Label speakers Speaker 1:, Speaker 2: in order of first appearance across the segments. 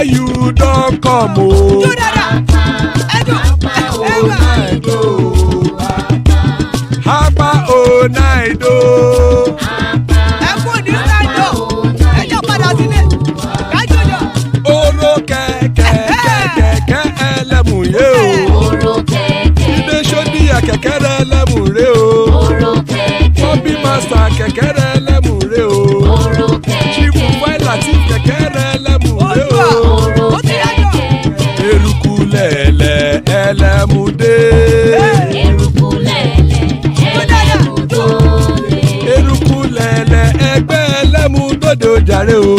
Speaker 1: you don't come. Oh, Hapa o naido. Oro kẹ̀kẹ́ ẹlẹ́mùrè o. Ide sodiya kẹ̀kẹ́ ẹlẹ́mùrè o. Bobby master kẹ̀kẹ́ ẹlẹ́mùrè o. Chief Latif kẹ̀kẹ́ ẹlẹ́mùrè o. Eruku lẹ̀lẹ̀ ẹlẹ́mùdé. Eruku lẹ̀lẹ̀ ẹgbẹ́ ẹlẹ́mùdódò jàre o.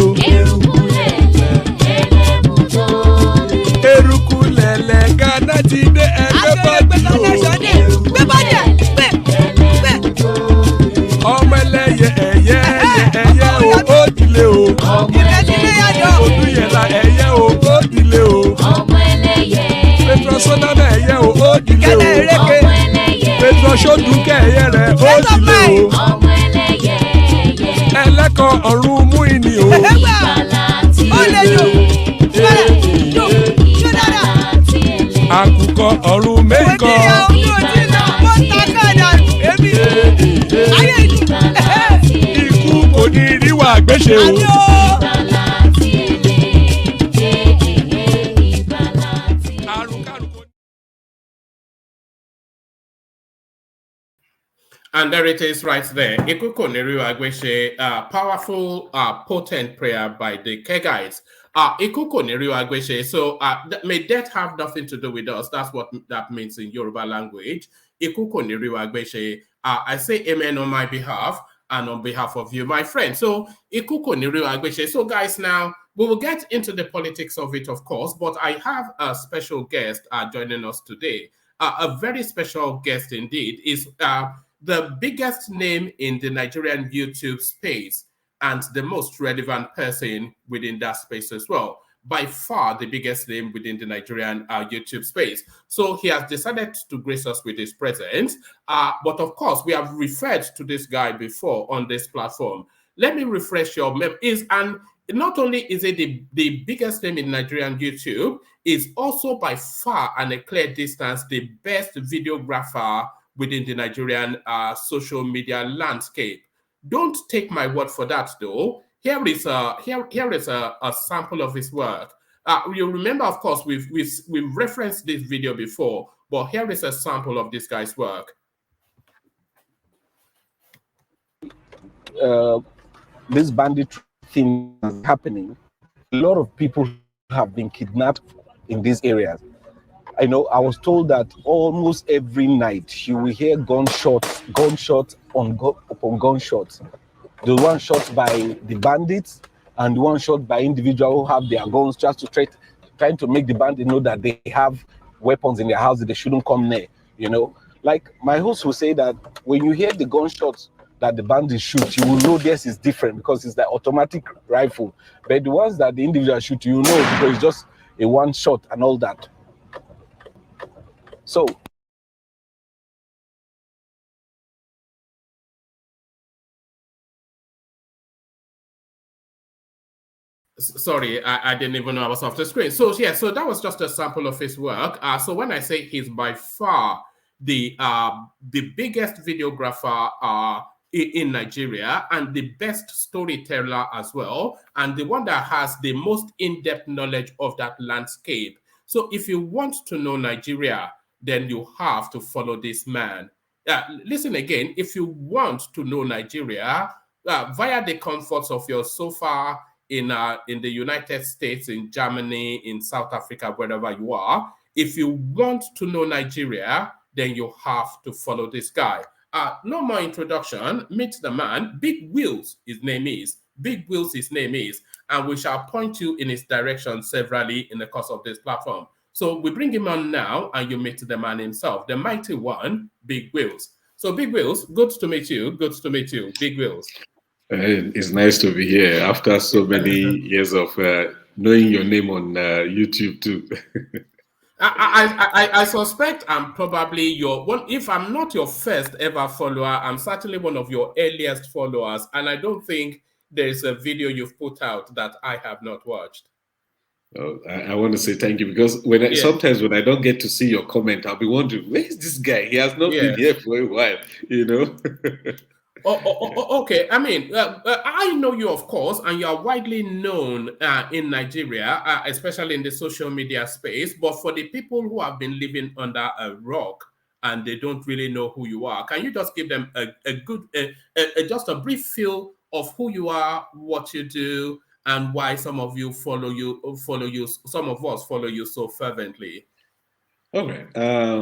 Speaker 1: Eruku lẹ̀lẹ̀ Ghana ti dé ẹgbẹ́ bọ́dì o. Ọmọ ẹlẹ́yẹ ẹyẹ o ó dilé o. Odúyẹ̀lá ẹyẹ o ó dilé o. Petro Sodana ẹyẹ o ó dilé o. Petro Sodunke ẹyẹ rẹ̀ ó dilé o. Ẹlẹ́kọ̀ ọ̀run mú ìní o. Àkùkọ ọ̀run mẹ́kọ̀. Ikú kò ní ríwà gbéṣe o.
Speaker 2: And there it is right there. Ikú kò ní ríwà gbéṣe, powerful, potent prayer by the Kegites. Ikú kò ní ríwà gbéṣe. So may death have nothing to do with us. That's what that means in Yoruba language. Ikú kò ní ríwà gbéṣe. I say amen on my behalf and on behalf of you, my friend. So Ikú kò ní ríwà gbéṣe. So guys, now we will get into the politics of it, of course, but I have a special guest joining us today. A very special guest indeed is the biggest name in the Nigerian YouTube space and the most relevant person within that space as well. By far the biggest name within the Nigerian YouTube space. So he has decided to grace us with his presence. But of course, we have referred to this guy before on this platform. Let me refresh your memory. And not only is it the biggest name in Nigerian YouTube, is also by far and a clear distance the best videographer within the Nigerian social media landscape. Don't take my word for that, though. Here is a sample of his work. You remember, of course, we've referenced this video before, but here is a sample of this guy's work.
Speaker 3: This bandit thing is happening. A lot of people have been kidnapped in these areas. I know I was told that almost every night you will hear gunshots upon gunshots. The one shot by the bandits and the one shot by individuals who have their guns just to trying to make the bandits know that they have weapons in their house that they shouldn't come near. You know, like my host will say that when you hear the gunshots that the bandits shoot, you will know this is different because it's the automatic rifle. But the ones that the individual shoot, you know, because it's just a one shot and all that. So
Speaker 2: sorry, I didn't even know I was off the screen. So yeah, so that was just a sample of his work. So when I say he's by far the biggest videographer in Nigeria and the best storyteller as well, and the one that has the most in-depth knowledge of that landscape. So if you want to know Nigeria, then you have to follow this man. Listen again, if you want to know Nigeria, via the comforts of your sofa in the United States, in Germany, in South Africa, wherever you are, if you want to know Nigeria, then you have to follow this guy. No more introduction. Meet the man. Big Wheels, his name is. Big Wheels, his name is. And we shall point you in his direction severally in the course of this platform. So we bring him on now, and you meet the man himself, the mighty one, Big Wheels. So Big Wheels, good to meet you. Good to meet you, Big Wheels.
Speaker 4: It's nice to be here after so many years of knowing your name on YouTube too.
Speaker 2: I suspect I'm probably your one. If I'm not your first ever follower, I'm certainly one of your earliest followers, and I don't think there is a video you've put out that I have not watched.
Speaker 4: Oh, I want to say thank you because sometimes when I don't get to see your comment, I'll be wondering, where is this guy? He has not been here for a while, you know.
Speaker 2: Okay. I mean, I know you, of course, and you are widely known in Nigeria, especially in the social media space. But for the people who have been living under a rock and they don't really know who you are, can you just give them just a brief feel of who you are, what you do, and why some of you follow you, some of us follow you so fervently?
Speaker 4: All right.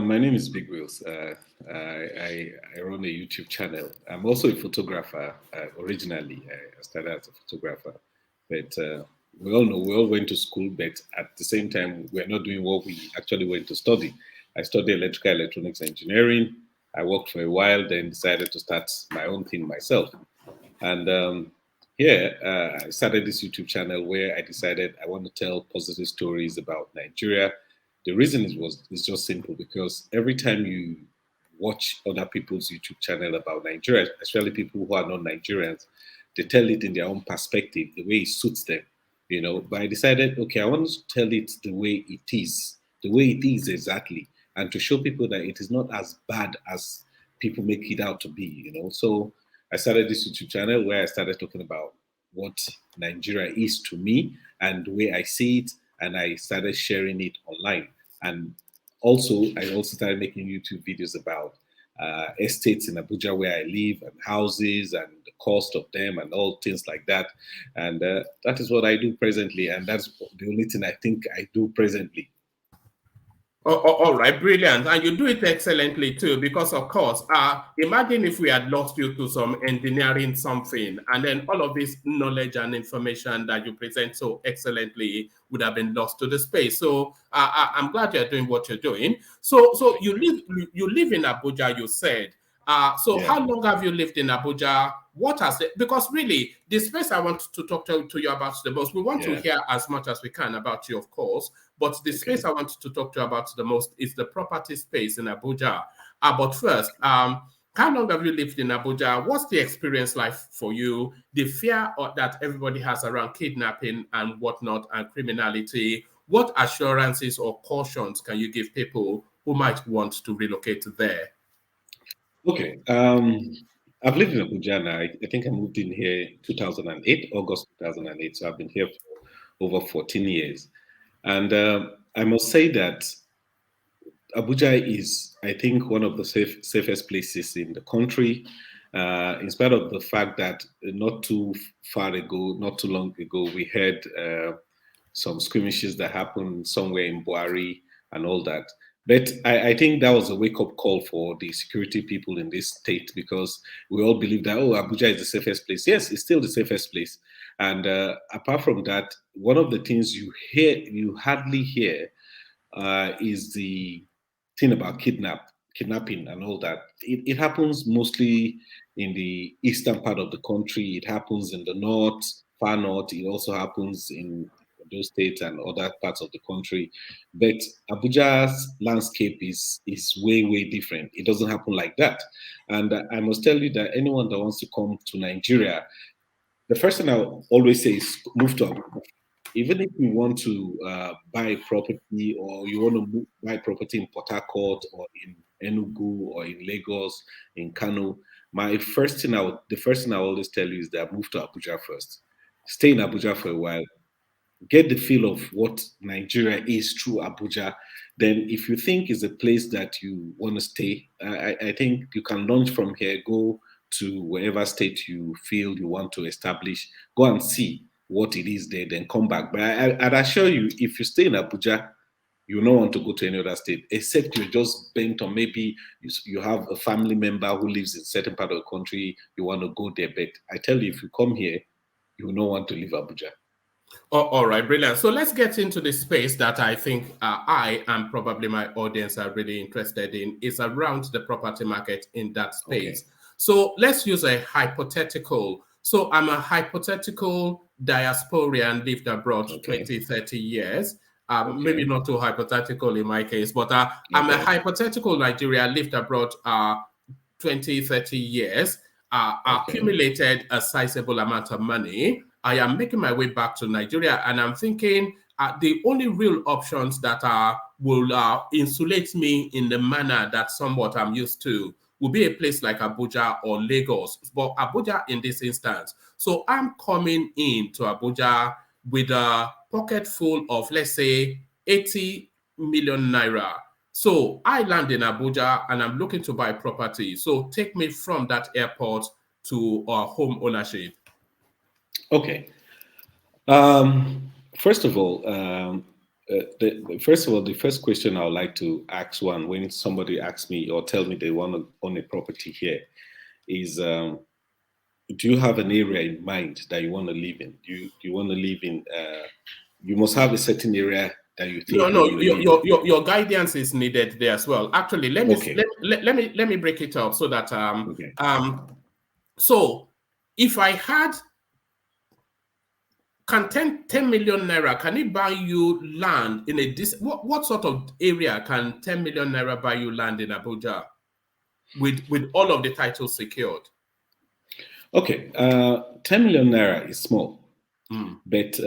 Speaker 4: My name is Big Wheels. I run a YouTube channel. I'm also a photographer. Originally, I started as a photographer, but we all know we all went to school, but at the same time, we're not doing what we actually went to study. I studied electrical electronics engineering. I worked for a while, then decided to start my own thing myself. And here, I started this YouTube channel where I decided I want to tell positive stories about Nigeria. The reason is just simple because every time you watch other people's YouTube channel about Nigeria, especially people who are not Nigerians, they tell it in their own perspective, the way it suits them, you know. But I decided, okay, I want to tell it the way it is exactly, and to show people that it is not as bad as people make it out to be, you know. So I started this YouTube channel where I started talking about what Nigeria is to me and the way I see it, and I started sharing it online. And also, I also started making YouTube videos about estates in Abuja where I live and houses and the cost of them and all things like that. And that is what I do presently, and that's the only thing I think I do presently.
Speaker 2: All right, brilliant. And you do it excellently too, because of course, imagine if we had lost you to some engineering something, and then all of this knowledge and information that you present so excellently would have been lost to the space. So I'm glad you're doing what you're doing. So you live in Abuja, you said. So
Speaker 4: Yeah.
Speaker 2: how long have you lived in Abuja? What has it, because really the space I want to talk to you about the most, we want to hear as much as we can about you, of course, but the space I want to talk to you about the most is the property space in Abuja. But first, how long have you lived in Abuja? What's the experience like for you? The fear that everybody has around kidnapping and whatnot and criminality. What assurances or cautions can you give people who might want to relocate there?
Speaker 4: Okay. I've lived in Abuja now. I think I moved in here 2008, August 2008. So I've been here for over 14 years. And I must say that Abuja is, I think, one of the safest places in the country, in spite of the fact that not too far ago, not too long ago, we had some skirmishes that happened somewhere in Buari and all that. But I think that was a wake-up call for the security people in this state because we all believe that, oh, Abuja is the safest place. Yes, it's still the safest place. And apart from that, one of the things you hardly hear is the thing about kidnapping and all that. It happens mostly in the eastern part of the country. It happens in the north, far north. It also happens in those states and other parts of the country. But Abuja's landscape is way different. It doesn't happen like that. And I must tell you that anyone that wants to come to Nigeria, the first thing I always say is move to Abuja. Even if you want to buy property or you want to buy property in Port Harcourt or in Enugu or in Lagos, in Kano, the first thing I always tell you is that move to Abuja first. Stay in Abuja for a while, get the feel of what Nigeria is through Abuja. Then, if you think is a place that you want to stay, I think you can launch from here, go to wherever state you feel you want to establish, go and see what it is there, then come back. But I'd assure you, if you stay in Abuja, you will not want to go to any other state, except you're just bent on maybe you have a family member who lives in a certain part of the country, you want to go there. But I tell you, if you come here, you will not want to leave Abuja.
Speaker 2: All right, brilliant. So let's get into the space that I think I and probably my audience are really interested in is around the property market in that space. Okay. So let's use a hypothetical. So I'm a hypothetical diasporian lived abroad 20, 30 years. Maybe not too hypothetical in my case, but I'm a hypothetical Nigerian lived abroad 20, 30 years, accumulated a sizable amount of money. I am making my way back to Nigeria and I'm thinking the only real options that will insulate me in the manner that somewhat I'm used to will be a place like Abuja or Lagos, but Abuja in this instance. So I'm coming in to Abuja with a pocket full of, let's say, 80 million naira. So I land in Abuja and I'm looking to buy property. So take me from that airport to home ownership.
Speaker 4: Okay. First of all, the first question I would like to ask when somebody asks me or tell me they want to own a property here is, do you have an area in mind that you want to live in? Do you want to live in? You must have a certain area that you think
Speaker 2: No,
Speaker 4: you want to live in.
Speaker 2: your guidance is needed there as well. Actually, let me break it up so that
Speaker 4: Okay.
Speaker 2: so if I had 10 million naira, can it buy you land in a what sort of area can 10 million naira buy you land in Abuja with all of the titles secured?
Speaker 4: Okay, 10 million naira is small, but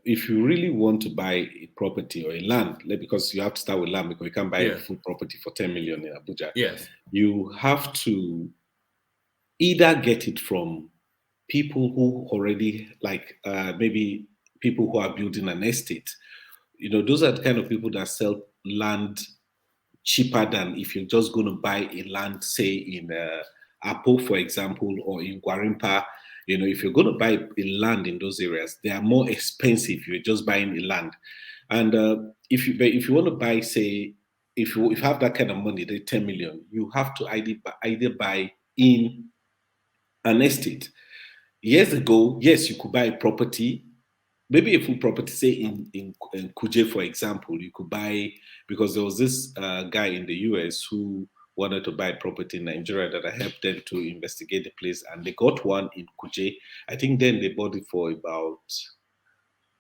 Speaker 4: if you really want to buy a property or a land, because you have to start with land because you can't buy a full property for 10 million in Abuja.
Speaker 2: Yes,
Speaker 4: you have to either get it from people who already maybe people who are building an estate. Those are the kind of people that sell land cheaper than if you're just going to buy a land, say in Apo, for example, or in Guarimpa. If you're going to buy a land in those areas, they are more expensive. You're just buying a land, and if you want to buy, say, if you have that kind of money, the 10 million, you have to either buy in an estate. Years ago, yes, you could buy a property, maybe a full property, say in Kuje, for example. You could buy, because there was this guy in the US who wanted to buy property in Nigeria that I helped them to investigate the place, and they got one in Kuje. I think then they bought it for about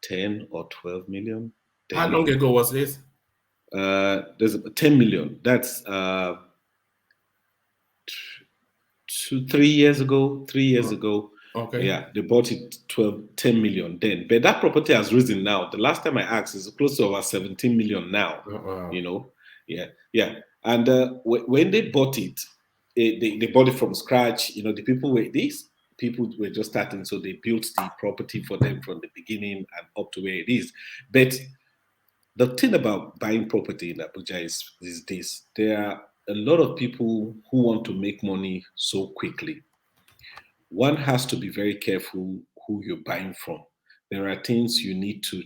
Speaker 4: 10 or 12 million.
Speaker 2: How long ago was this?
Speaker 4: There's 10 million. That's 3 years ago. 3 years ago.
Speaker 2: Okay.
Speaker 4: Yeah, they bought it 10 million then. But that property has risen now. The last time I asked, it's close to over 17 million now.
Speaker 2: Oh, wow.
Speaker 4: Yeah. And when they bought it, they bought it from scratch. These people were just starting, so they built the property for them from the beginning and up to where it is. But the thing about buying property in Abuja is this: there are a lot of people who want to make money so quickly. One has to be very careful who you're buying from. There are things you need to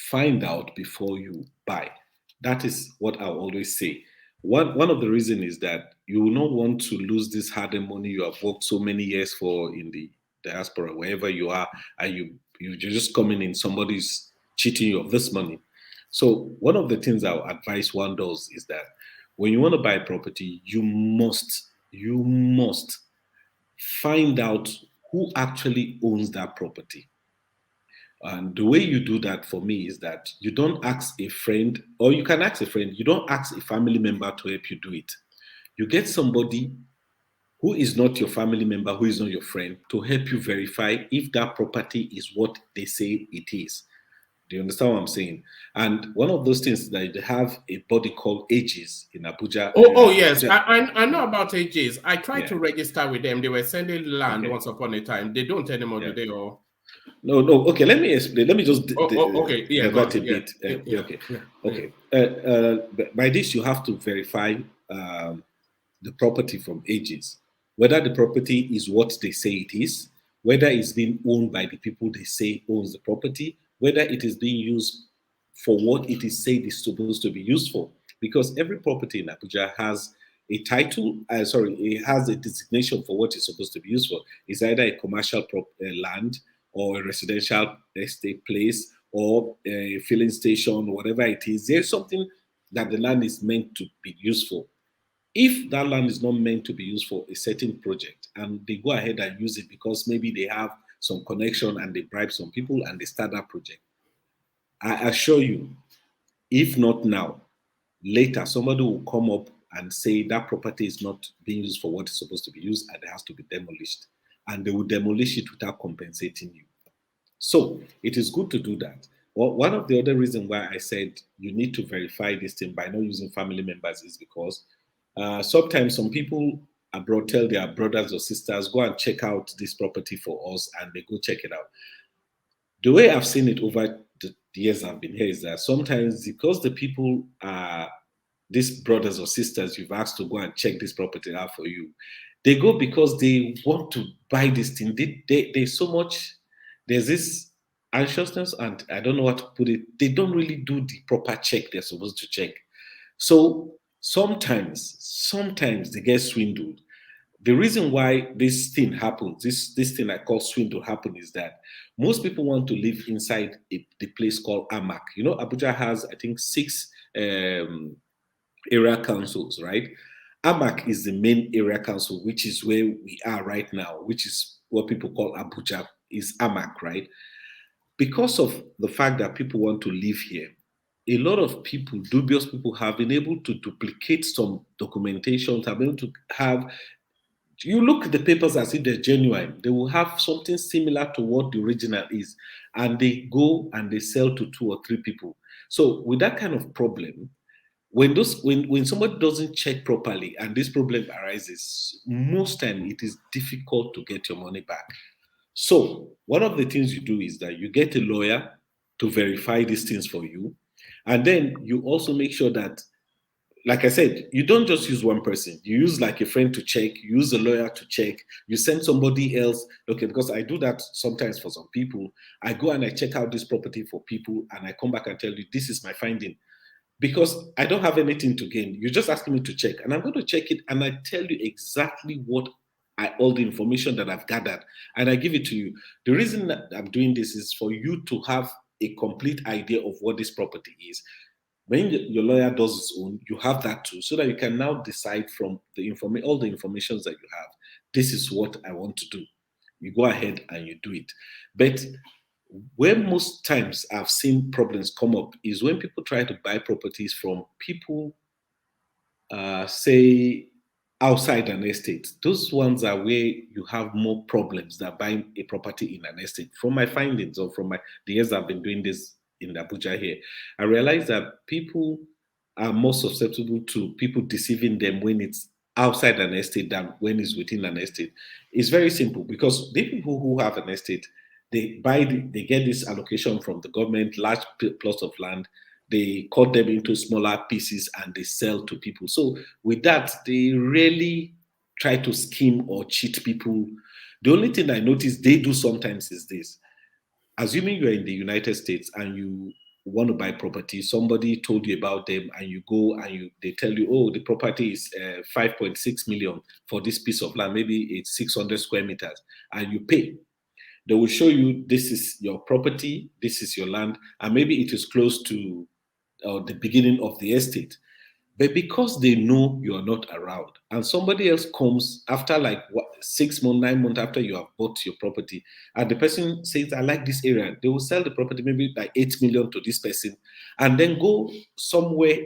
Speaker 4: find out before you buy. That is what I always say. One of the reasons is that you will not want to lose this hard-earned money you have worked so many years for in the diaspora, wherever you are, and you're just coming in, somebody's cheating you of this money. So one of the things I'll advise one does is that when you want to buy a property, you must find out who actually owns that property. And the way you do that for me is that you don't ask a friend, or you can ask a friend, you don't ask a family member to help you do it. You get somebody who is not your family member, who is not your friend, to help you verify if that property is what they say it is. Do you understand what I'm saying? And one of those things that they have a body called Ages in Abuja.
Speaker 2: Oh yes, I know about Ages. I tried to register with them. They were sending land once upon a time. They don't anymore, do they? Or
Speaker 4: no. Okay, let me explain. Let me just divert a bit. Okay. By this, you have to verify the property from Ages, whether the property is what they say it is, whether it's being owned by the people they say owns the property, whether it is being used for what it is said is supposed to be used for. Because every property in Abuja has a title, it has a designation for what it's supposed to be used for. It's either a commercial land or a residential estate place or a filling station, whatever it is. There's something that the land is meant to be used for. If that land is not meant to be used for a certain project and they go ahead and use it because maybe they have some connection and they bribe some people and they start that project, I assure you, if not now, later somebody will come up and say that property is not being used for what it's supposed to be used and it has to be demolished. And they will demolish it without compensating you. So it is good to do that. one of the other reasons why I said you need to verify this thing by not using family members is because sometimes some people abroad tell their brothers or sisters, go and check out this property for us, and they go check it out. The way I've seen it over the years I've been here is that sometimes because the people are these brothers or sisters you've asked to go and check this property out for you, they go because they want to buy this thing. There's so much, there's this anxiousness, and I don't know how to put it. They don't really do the proper check they're supposed to check. So sometimes they get swindled. The reason why this thing happens, this thing I call swindle happen, is that most people want to live inside the place called Amak. You know, Abuja has, I think, 6 area councils, right? Amak is the main area council, which is where we are right now, which is what people call Abuja, is Amak, right? Because of the fact that people want to live here, a lot of people, dubious people, have been able to duplicate some documentations, have been able to have, you look at the papers as if they're genuine. They will have something similar to what the original is, and they go and they sell to 2 or 3 people. So with that kind of problem, when somebody doesn't check properly and this problem arises, most time it is difficult to get your money back. So one of the things you do is that you get a lawyer to verify these things for you, and then you also make sure that, like I said, you don't just use one person. You use like a friend to check, you use a lawyer to check, you send somebody else. Okay, because I do that sometimes for some people. I go and I check out this property for people, and I come back and tell you, this is my finding. Because I don't have anything to gain. You're just asking me to check, and I'm going to check it, and I tell you exactly what all the information that I've gathered, and I give it to you. The reason that I'm doing this is for you to have a complete idea of what this property is. When your lawyer does his own, you have that too, so that you can now decide from all the information that you have, this is what I want to do. You go ahead and you do it. But where most times I've seen problems come up is when people try to buy properties from people, say, outside an estate. Those ones are where you have more problems than buying a property in an estate. From my findings, or from the years I've been doing this in Abuja here, I realized that people are more susceptible to people deceiving them when it's outside an estate than when it's within an estate. It's very simple, because the people who have an estate, they get this allocation from the government, large plots of land. They cut them into smaller pieces and they sell to people. So with that, they really try to scheme or cheat people. The only thing I notice they do sometimes is this. Assuming you're in the United States and you want to buy property, somebody told you about them, and you go and they tell you, oh, the property is 5.6 million for this piece of land. Maybe it's 600 square meters, and you pay. They will show you, this is your property, this is your land, and maybe it is close to the beginning of the estate. But because they know you are not around, and somebody else comes after 6 months, 9 months after you have bought your property, and the person says, I like this area, they will sell the property maybe like 8 million to this person, and then go somewhere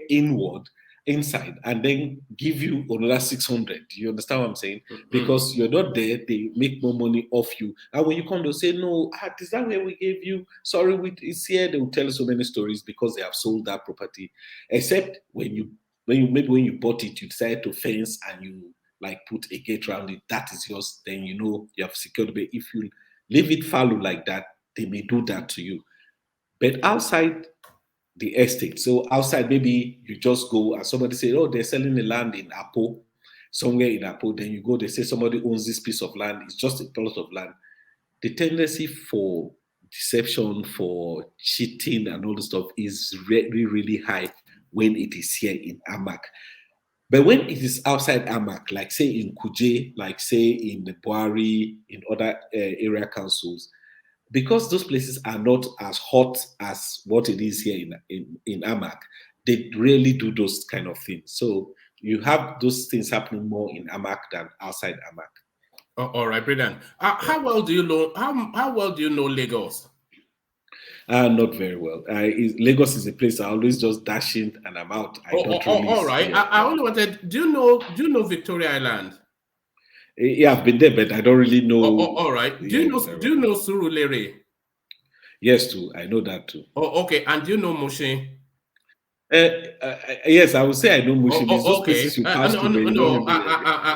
Speaker 4: inside, and then give you another 600. Do you understand what I'm saying? Mm-hmm. Because you're not there, they make more money off you. And when you come, they'll say, no, is that where we gave you? Sorry, it's here. They will tell you so many stories because they have sold that property. Except when you bought it, you decided to fence and you put a gate around it, that is yours, then you have secured it. If you leave it fallow like that, they may do that to you. But outside the estate, so outside, maybe you just go and somebody say, oh, they're selling the land in Apo, somewhere in Apo, then you go, they say somebody owns this piece of land, it's just a plot of land. The tendency for deception, for cheating and all this stuff is really, really high when it is here in Amak. But when it is outside Amak, like say in Kuje, like say in the Buhari, in other area councils, because those places are not as hot as what it is here in Amak, they really do those kind of things. So you have those things happening more in Amak than outside Amak.
Speaker 2: All right, brilliant. How well do you know? How well do you know Lagos?
Speaker 4: Not very well. Lagos is a place I always just dash in and I'm out.
Speaker 2: All right. I only wanted. Do you know Victoria Island?
Speaker 4: Yeah, I've been there, but I don't really know.
Speaker 2: All right. Do you know Surulere?
Speaker 4: Yes, too. I know that too.
Speaker 2: Oh, okay. And do you know Mushin?
Speaker 4: Yes, I would say I know Mushin. It's those
Speaker 2: Okay.
Speaker 4: places you pass
Speaker 2: No,
Speaker 4: through, but
Speaker 2: no,
Speaker 4: you don't
Speaker 2: no.
Speaker 4: really.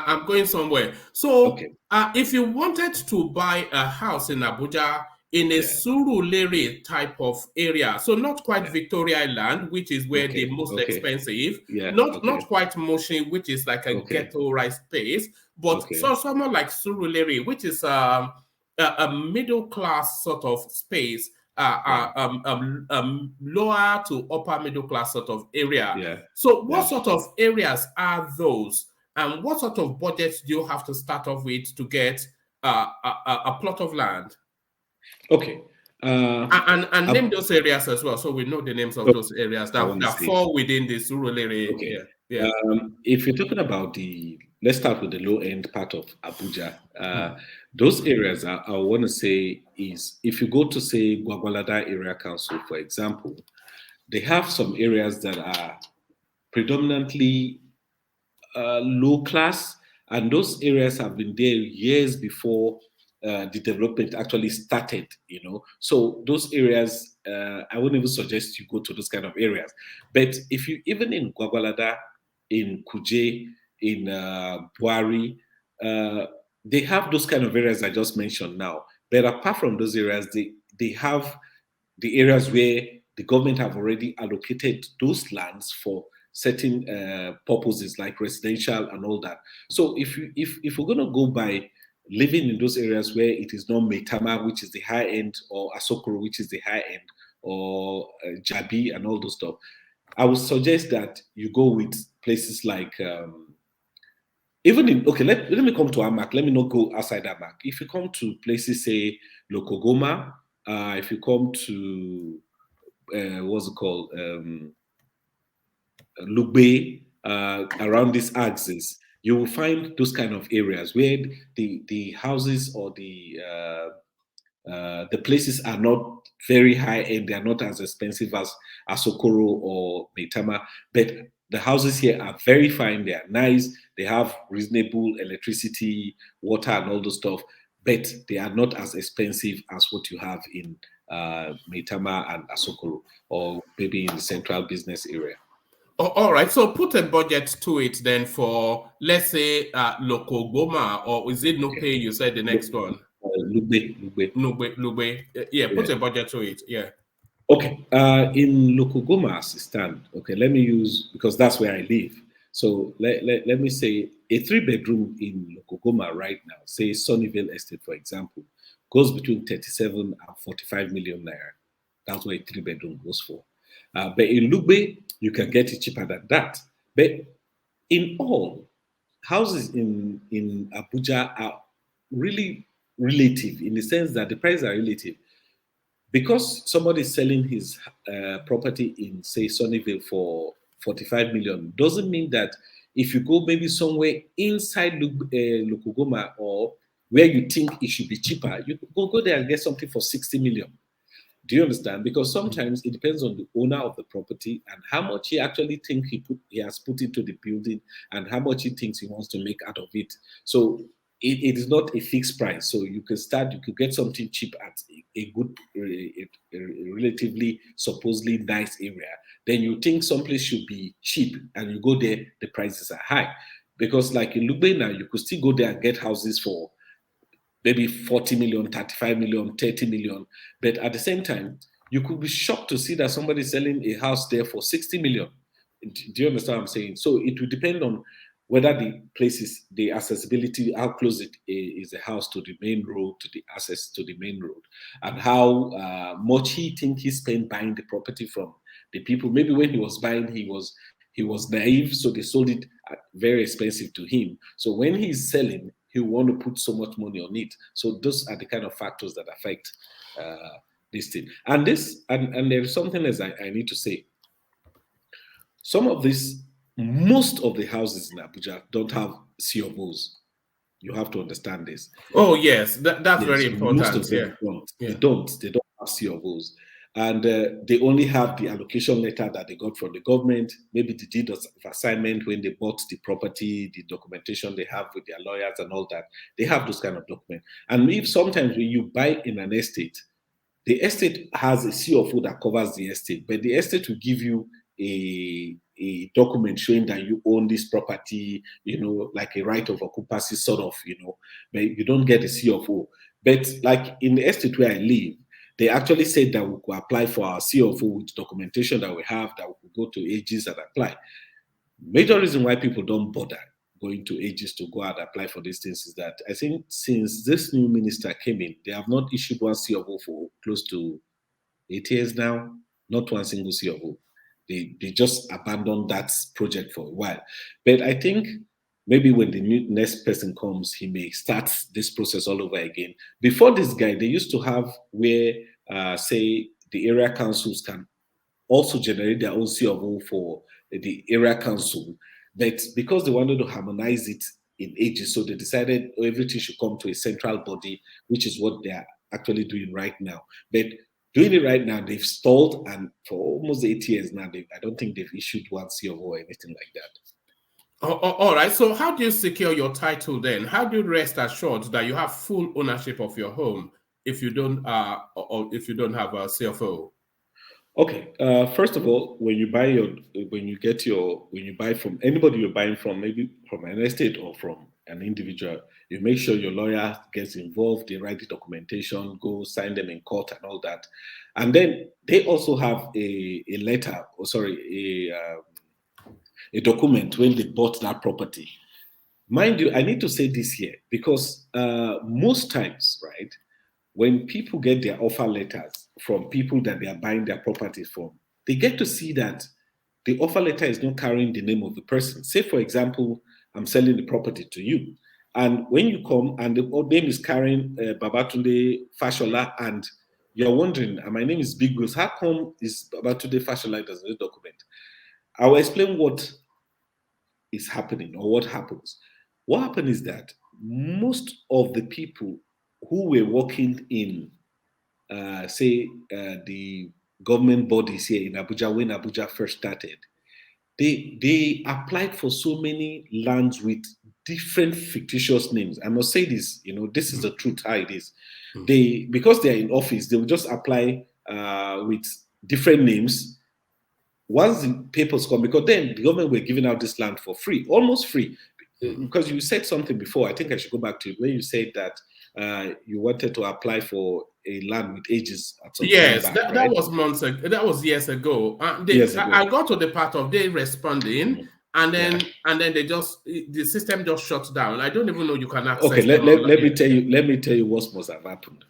Speaker 2: I'm going somewhere. So,
Speaker 4: Okay.
Speaker 2: if you wanted to buy a house in Abuja in a
Speaker 4: Yeah.
Speaker 2: Surulere type of area, so not quite
Speaker 4: Yeah.
Speaker 2: Victoria Island, which is where the
Speaker 4: Okay.
Speaker 2: most
Speaker 4: Okay.
Speaker 2: expensive,
Speaker 4: Yeah.
Speaker 2: not
Speaker 4: Okay.
Speaker 2: quite Mushin, which is like a
Speaker 4: Okay.
Speaker 2: ghetto rice place, but
Speaker 4: Okay.
Speaker 2: someone like Surulere, which is a middle class sort of space,
Speaker 4: Yeah.
Speaker 2: lower to upper middle class sort of area.
Speaker 4: Yeah.
Speaker 2: So, what
Speaker 4: Yeah.
Speaker 2: sort of areas are those, and what sort of budget do you have to start off with to get a plot of land?
Speaker 4: Okay.
Speaker 2: And
Speaker 4: Ab-
Speaker 2: name those areas as well, so we know the names of
Speaker 4: okay,
Speaker 2: those areas
Speaker 4: I want to
Speaker 2: that
Speaker 4: say.
Speaker 2: fall within this rural area.
Speaker 4: Okay.
Speaker 2: Yeah, yeah.
Speaker 4: If you're talking about let's start with the low end part of Abuja. Those areas I want to say is if you go to say Gwagwalada Area Council, for example, they have some areas that are predominantly low class, and those areas have been there years before the development actually started. So those areas, I wouldn't even suggest you go to those kind of areas. But if you even in Gwagwalada, in Kuje, in Buari, they have those kind of areas I just mentioned now. But apart from those areas, they have the areas where the government have already allocated those lands for certain purposes like residential and all that. So if we're going to go by living in those areas where it is not Metama, which is the high end, or Asokoro, which is the high end, or Jabi and all those stuff, I would suggest that you go with places like even in okay, let me come to Amak. Let me not go outside Amak. If you come to places say Lokogoma, if you come to what's it called, Lugbe, around these axes, you will find those kind of areas where the houses or the places are not very high end. They are not as expensive as Asokoro or Metama, but the houses here are very fine. They are nice. They have reasonable electricity, water, and all those stuff, but they are not as expensive as what you have in Metama and Asokoro, or maybe in the central business area.
Speaker 2: Oh, all right. So put a budget to it then for, let's say, Lokogoma, or is it Nupe?
Speaker 4: Okay.
Speaker 2: You said the next one.
Speaker 4: Lugbe.
Speaker 2: Lube. Yeah, put a budget to it. Yeah.
Speaker 4: Okay. In Lokogoma as it stand, okay, let me use, because that's where I live. So let me say a 3-bedroom in Lokogoma right now, say Sunnyvale Estate, for example, goes between 37 and 45 million naira. That's what a 3-bedroom goes for. But in Lugbe, you can get it cheaper than that. But in all, houses in Abuja are really relative in the sense that the prices are relative. Because somebody is selling his property in, say, Sunnyvale for 45 million, doesn't mean that if you go maybe somewhere inside Lukugoma, or where you think it should be cheaper, you could go there and get something for 60 million. Do you understand? Because sometimes it depends on the owner of the property and how much he actually thinks he has put into the building, and how much he thinks he wants to make out of it. So it is not a fixed price. So you could get something cheap at a good, a relatively supposedly nice area. Then you think someplace should be cheap, and you go there, the prices are high. Because like in Lugbe now, you could still go there and get houses for maybe 40 million, 35 million, 30 million. But at the same time, you could be shocked to see that somebody is selling a house there for 60 million. Do you understand what I'm saying? So it will depend on whether the place is the accessibility, how close it is the house to the main road, to the access to the main road, and how much he think he spent buying the property from the people. Maybe when he was buying, he was naive, so they sold it very expensive to him. So when he's selling, he want to put so much money on it. So those are the kind of factors that affect this thing. And there is something else I need to say. Most of the houses in Abuja don't have CFOs. You have to understand this.
Speaker 2: Oh yes, that's very
Speaker 4: Yes, most
Speaker 2: important.
Speaker 4: of
Speaker 2: Yeah.
Speaker 4: them don't.
Speaker 2: Yeah.
Speaker 4: They don't have CFOs, and they only have the allocation letter that they got from the government. Maybe the deed of assignment when they bought the property, the documentation they have with their lawyers and all that. They have those kind of documents. And if sometimes when you buy in an estate, the estate has a CFO that covers the estate, but the estate will give you a document showing that you own this property, like a right of occupancy sort of, but you don't get a CFO. But like in the estate where I live, they actually said that we could apply for our CFO with documentation that we have, that we could go to Aegis and apply. Major reason why people don't bother going to Aegis to go out and apply for these things is that I think since this new minister came in, they have not issued one CFO for close to 8 years now, not one single CFO. They just abandoned that project for a while. But I think maybe when the next person comes, he may start this process all over again. Before this guy, they used to have where, say, the area councils can also generate their own CFO for the area council. But because they wanted to harmonize it in Aegis, so they decided everything should come to a central body, which is what they are actually doing right now. But doing it right now, they've stalled, and for almost 8 years now, I don't think they've issued one CFO or anything like that.
Speaker 2: All right. So how do you secure your title then? How do you rest assured that you have full ownership of your home if you don't or if you don't have a CFO?
Speaker 4: Okay. First of all, when you buy from anybody you're buying from, maybe from an estate or from an individual, you make sure your lawyer gets involved. They write the documentation, go sign them in court and all that, and then they also have a letter, a document when they bought that property. Mind you, I need to say this here because most times, right, when people get their offer letters from people that they are buying their properties from, they get to see that the offer letter is not carrying the name of the person. Say, for example, I'm selling the property to you. And when you come and the name is carrying Babatunde Fashola, and you're wondering, my name is Big Wills, how come is Babatunde Fashola doesn't have a document? I will explain what is happening or what happens. What happened is that most of the people who were working in, the government bodies here in Abuja, when Abuja first started, they applied for so many lands with different fictitious names. I must say this, this is the truth how it is. Because they're in office, they will just apply with different names. Once the papers come, because then the government were giving out this land for free, almost free. Because you said something before, I think I should go back to it, where you said that you wanted to apply for a land with Aegis at some
Speaker 2: yes,
Speaker 4: time back,
Speaker 2: that was months ago. That was years ago. I got to the part of they responding, and then the system just shuts down. I don't even know you can access.
Speaker 4: Okay, let me tell you what must have happened.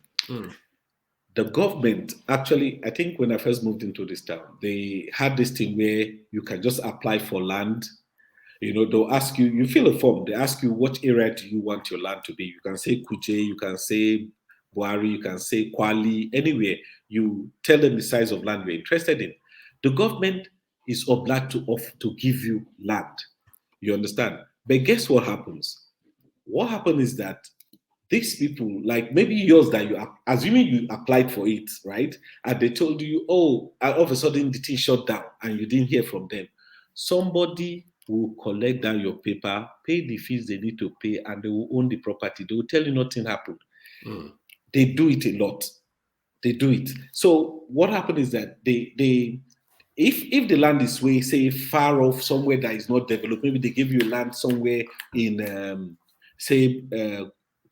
Speaker 4: The government actually, I think when I first moved into this town, they had this thing where you can just apply for land. They'll ask you, you fill a form, they ask you what area do you want your land to be. You can say Kuje, you can say Buhari, you can say Kwali, anywhere. You tell them the size of land you're interested in. The government is obliged to give you land. You understand? But guess what happens? What happens is that these people, like maybe yours that you are, assuming you applied for it, right? And they told you, all of a sudden the thing shut down and you didn't hear from them. Somebody will collect down your paper, pay the fees they need to pay, and they will own the property. They will tell you nothing happened. They do it a lot. They do it. So what happened is that if the land is way, say, far off somewhere that is not developed, maybe they give you land somewhere in,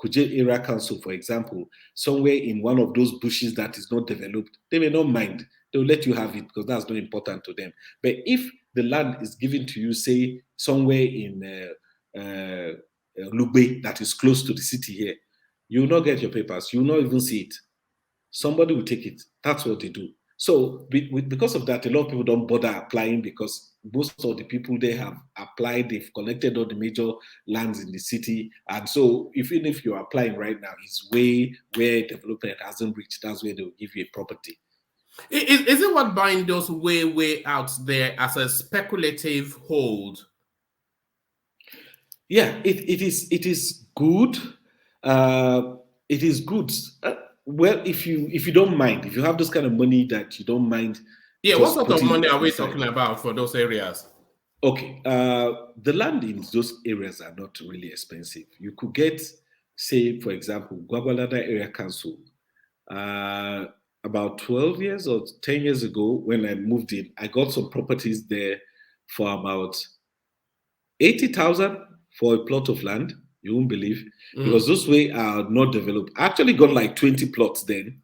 Speaker 4: Kuje Area Council, for example, somewhere in one of those bushes that is not developed, they may not mind. They'll let you have it because that's not important to them. But if the land is given to you, say, somewhere in Lugbe that is close to the city here, you will not get your papers. You will not even see it. Somebody will take it. That's what they do. So because of that, a lot of people don't bother applying because most of the people they have applied, they've collected all the major lands in the city. And so even if you're applying right now, it's way where development hasn't reached. That's where they'll give you a property.
Speaker 2: Is it what buying those way out there as a speculative hold?
Speaker 4: Yeah, it is good. It is good. Well, if you don't mind, if you have this kind of money that you don't mind.
Speaker 2: Yeah, what sort of money are we talking about for those areas?
Speaker 4: Okay, the land in those areas are not really expensive. You could get, say, for example, Gwagwalada Area Council. about 12 years or 10 years ago when I moved in, I got some properties there for about 80,000 for a plot of land. You won't believe, because those way are not developed. I actually got like 20 plots then.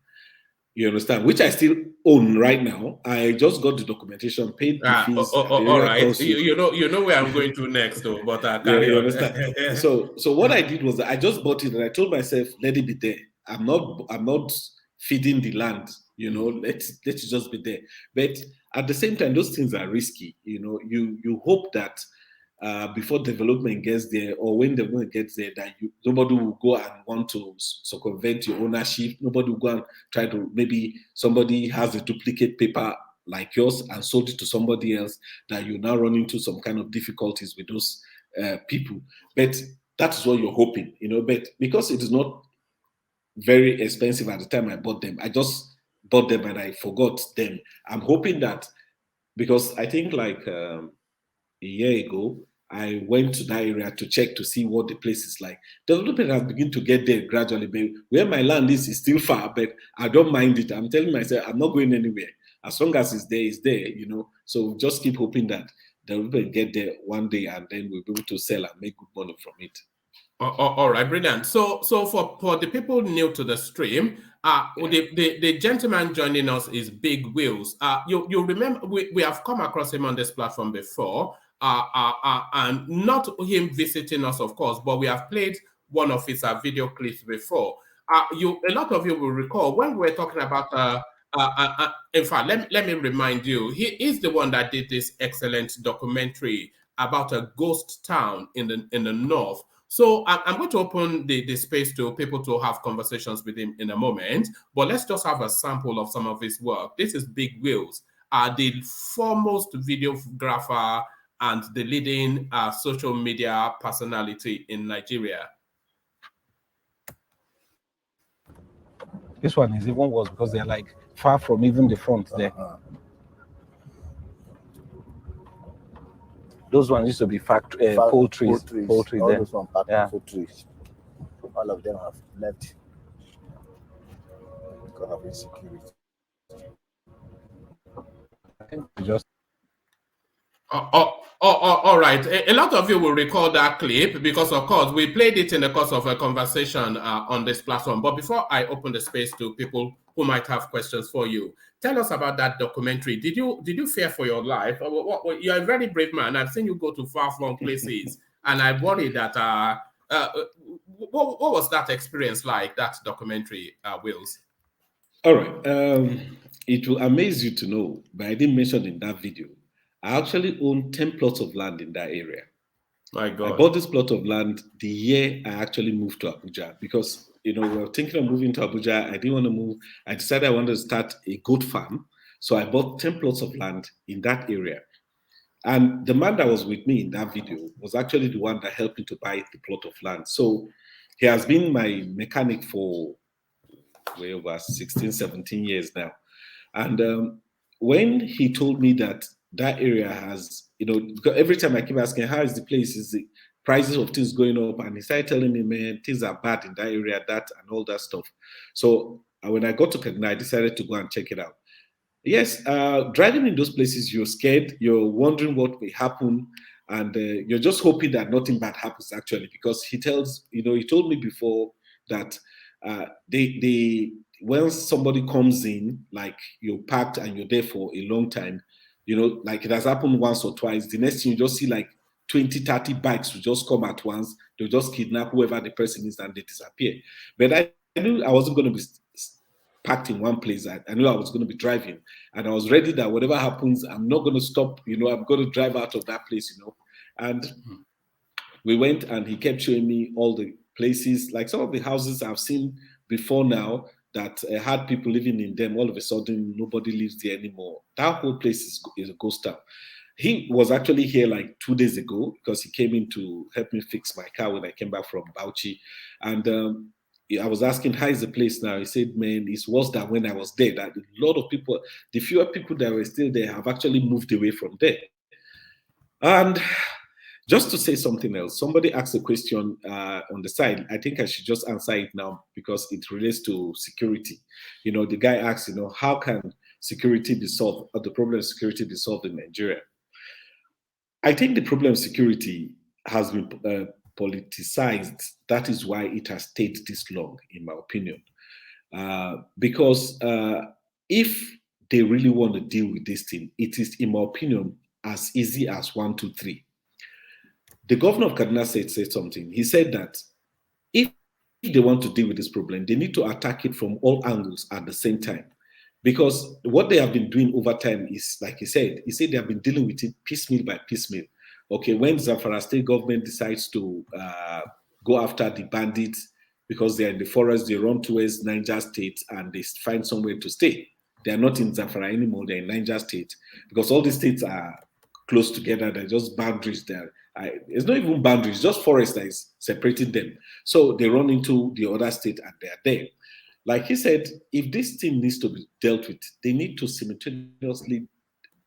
Speaker 4: You understand? Which I still own right now. I just got the documentation, paid the fees. The
Speaker 2: All
Speaker 4: area
Speaker 2: right.
Speaker 4: council.
Speaker 2: You know where I'm going to next, though. But
Speaker 4: Yeah,
Speaker 2: carry
Speaker 4: you
Speaker 2: on.
Speaker 4: understand. So what I did was that I just bought it and I told myself, let it be there. I'm not feeding the land. Let it just be there. But at the same time, those things are risky. You hope that before development gets there, or when development gets there, that nobody will go and want to circumvent your ownership. Nobody will go and try to, maybe somebody has a duplicate paper like yours and sold it to somebody else, that you now run into some kind of difficulties with those people. But that's what you're hoping. But because it is not very expensive at the time I bought them, I just bought them and I forgot them. I'm hoping that, because I think like a year ago, I went to that area to check to see what the place is like. Development has begun to get there gradually, but where my land is still far, but I don't mind it. I'm telling myself I'm not going anywhere. As long as it's there, So just keep hoping that development get there one day, and then we'll be able to sell and make good money from it.
Speaker 2: All right, brilliant. So for the people new to the stream, the gentleman joining us is Big Wheels. You remember we have come across him on this platform before, and not him visiting us, of course, but we have played one of his video clips before. A lot of you will recall when we were talking about. In fact, let me remind you, he is the one that did this excellent documentary about a ghost town in the north. So I'm going to open the space to people to have conversations with him in a moment, but let's just have a sample of some of his work. This is Big Wheels, the foremost videographer and the leading social media personality in Nigeria.
Speaker 3: This one is even worse because they're like far from even the front there. Those ones used to be poultry
Speaker 5: all
Speaker 3: there.
Speaker 5: those ones poultry. All of them have left because of insecurity.
Speaker 3: I think we just
Speaker 2: all right. A lot of you will recall that clip because, of course, we played it in the course of a conversation on this platform. But before I open the space to people who might have questions for you, tell us about that documentary. Did you fear for your life? You're a very brave man. I've seen you go to far-flung places, and I worry that what was that experience like? That documentary, Wills.
Speaker 4: All right. It will amaze you to know, but I didn't mention in that video, I actually own 10 plots of land in that area.
Speaker 2: My God.
Speaker 4: I bought this plot of land the year I actually moved to Abuja, because we were thinking of moving to Abuja. I didn't want to move. I decided I wanted to start a goat farm. So I bought 10 plots of land in that area. And the man that was with me in that video was actually the one that helped me to buy the plot of land. So he has been my mechanic for way over 16, 17 years now. And when he told me that area has, because every time I keep asking, how is the place? Is the prices of things going up? And he started telling me, man, things are bad in that area, that and all that stuff. So when I got to Kaduna, I decided to go and check it out. Yes, driving in those places, you're scared, you're wondering what may happen, and you're just hoping that nothing bad happens, actually, because he told me before that when somebody comes in, like you're parked and you're there for a long time, like it has happened once or twice, the next thing you just see like 20, 30 bikes will just come at once, they'll just kidnap whoever the person is and they disappear. But I knew I wasn't going to be parked in one place. I knew I was going to be driving, and I was ready that whatever happens, I'm not going to stop, I'm going to drive out of that place, And we went and he kept showing me all the places, like some of the houses I've seen before now that had people living in them. All of a sudden, nobody lives there anymore. That whole place is a ghost town. He was actually here like 2 days ago because he came in to help me fix my car when I came back from Bauchi. And I was asking, how is the place now? He said, man, it's worse than when I was there. That a lot of people, the fewer people that were still there have actually moved away from there. And Just to say something else, somebody asked a question on the side. I think I should just answer it now because it relates to security. The guy asked, how can security be solved, or the problem of security be solved in Nigeria? I think the problem of security has been politicized. That is why it has stayed this long, in my opinion. Because if they really want to deal with this thing, it is, in my opinion, as easy as 1, 2, 3. The governor of Kaduna State said something. He said that if they want to deal with this problem, they need to attack it from all angles at the same time. Because what they have been doing over time is, like he said they have been dealing with it piecemeal by piecemeal. Okay, when Zamfara state government decides to go after the bandits because they are in the forest, they run towards Niger State and they find somewhere to stay. They are not in Zamfara anymore, they're in Niger State because all the states are close together. They're just boundaries there. It's not even boundaries, just forest that is separating them. So they run into the other state and they're there. Like he said, if this thing needs to be dealt with, they need to simultaneously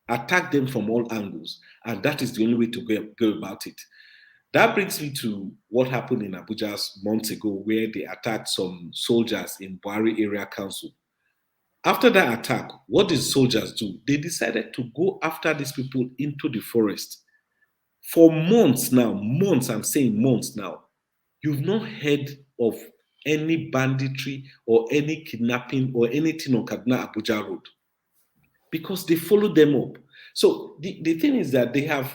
Speaker 4: attack them from all angles. And that is the only way to go about it. That brings me to what happened in Abuja months ago, where they attacked some soldiers in Buhari Area Council. After that attack, what did soldiers do? They decided to go after these people into the forest. For months now, I'm saying months now, you've not heard of any banditry or any kidnapping or anything on Kaduna Abuja Road because they followed them up. So the thing is that they have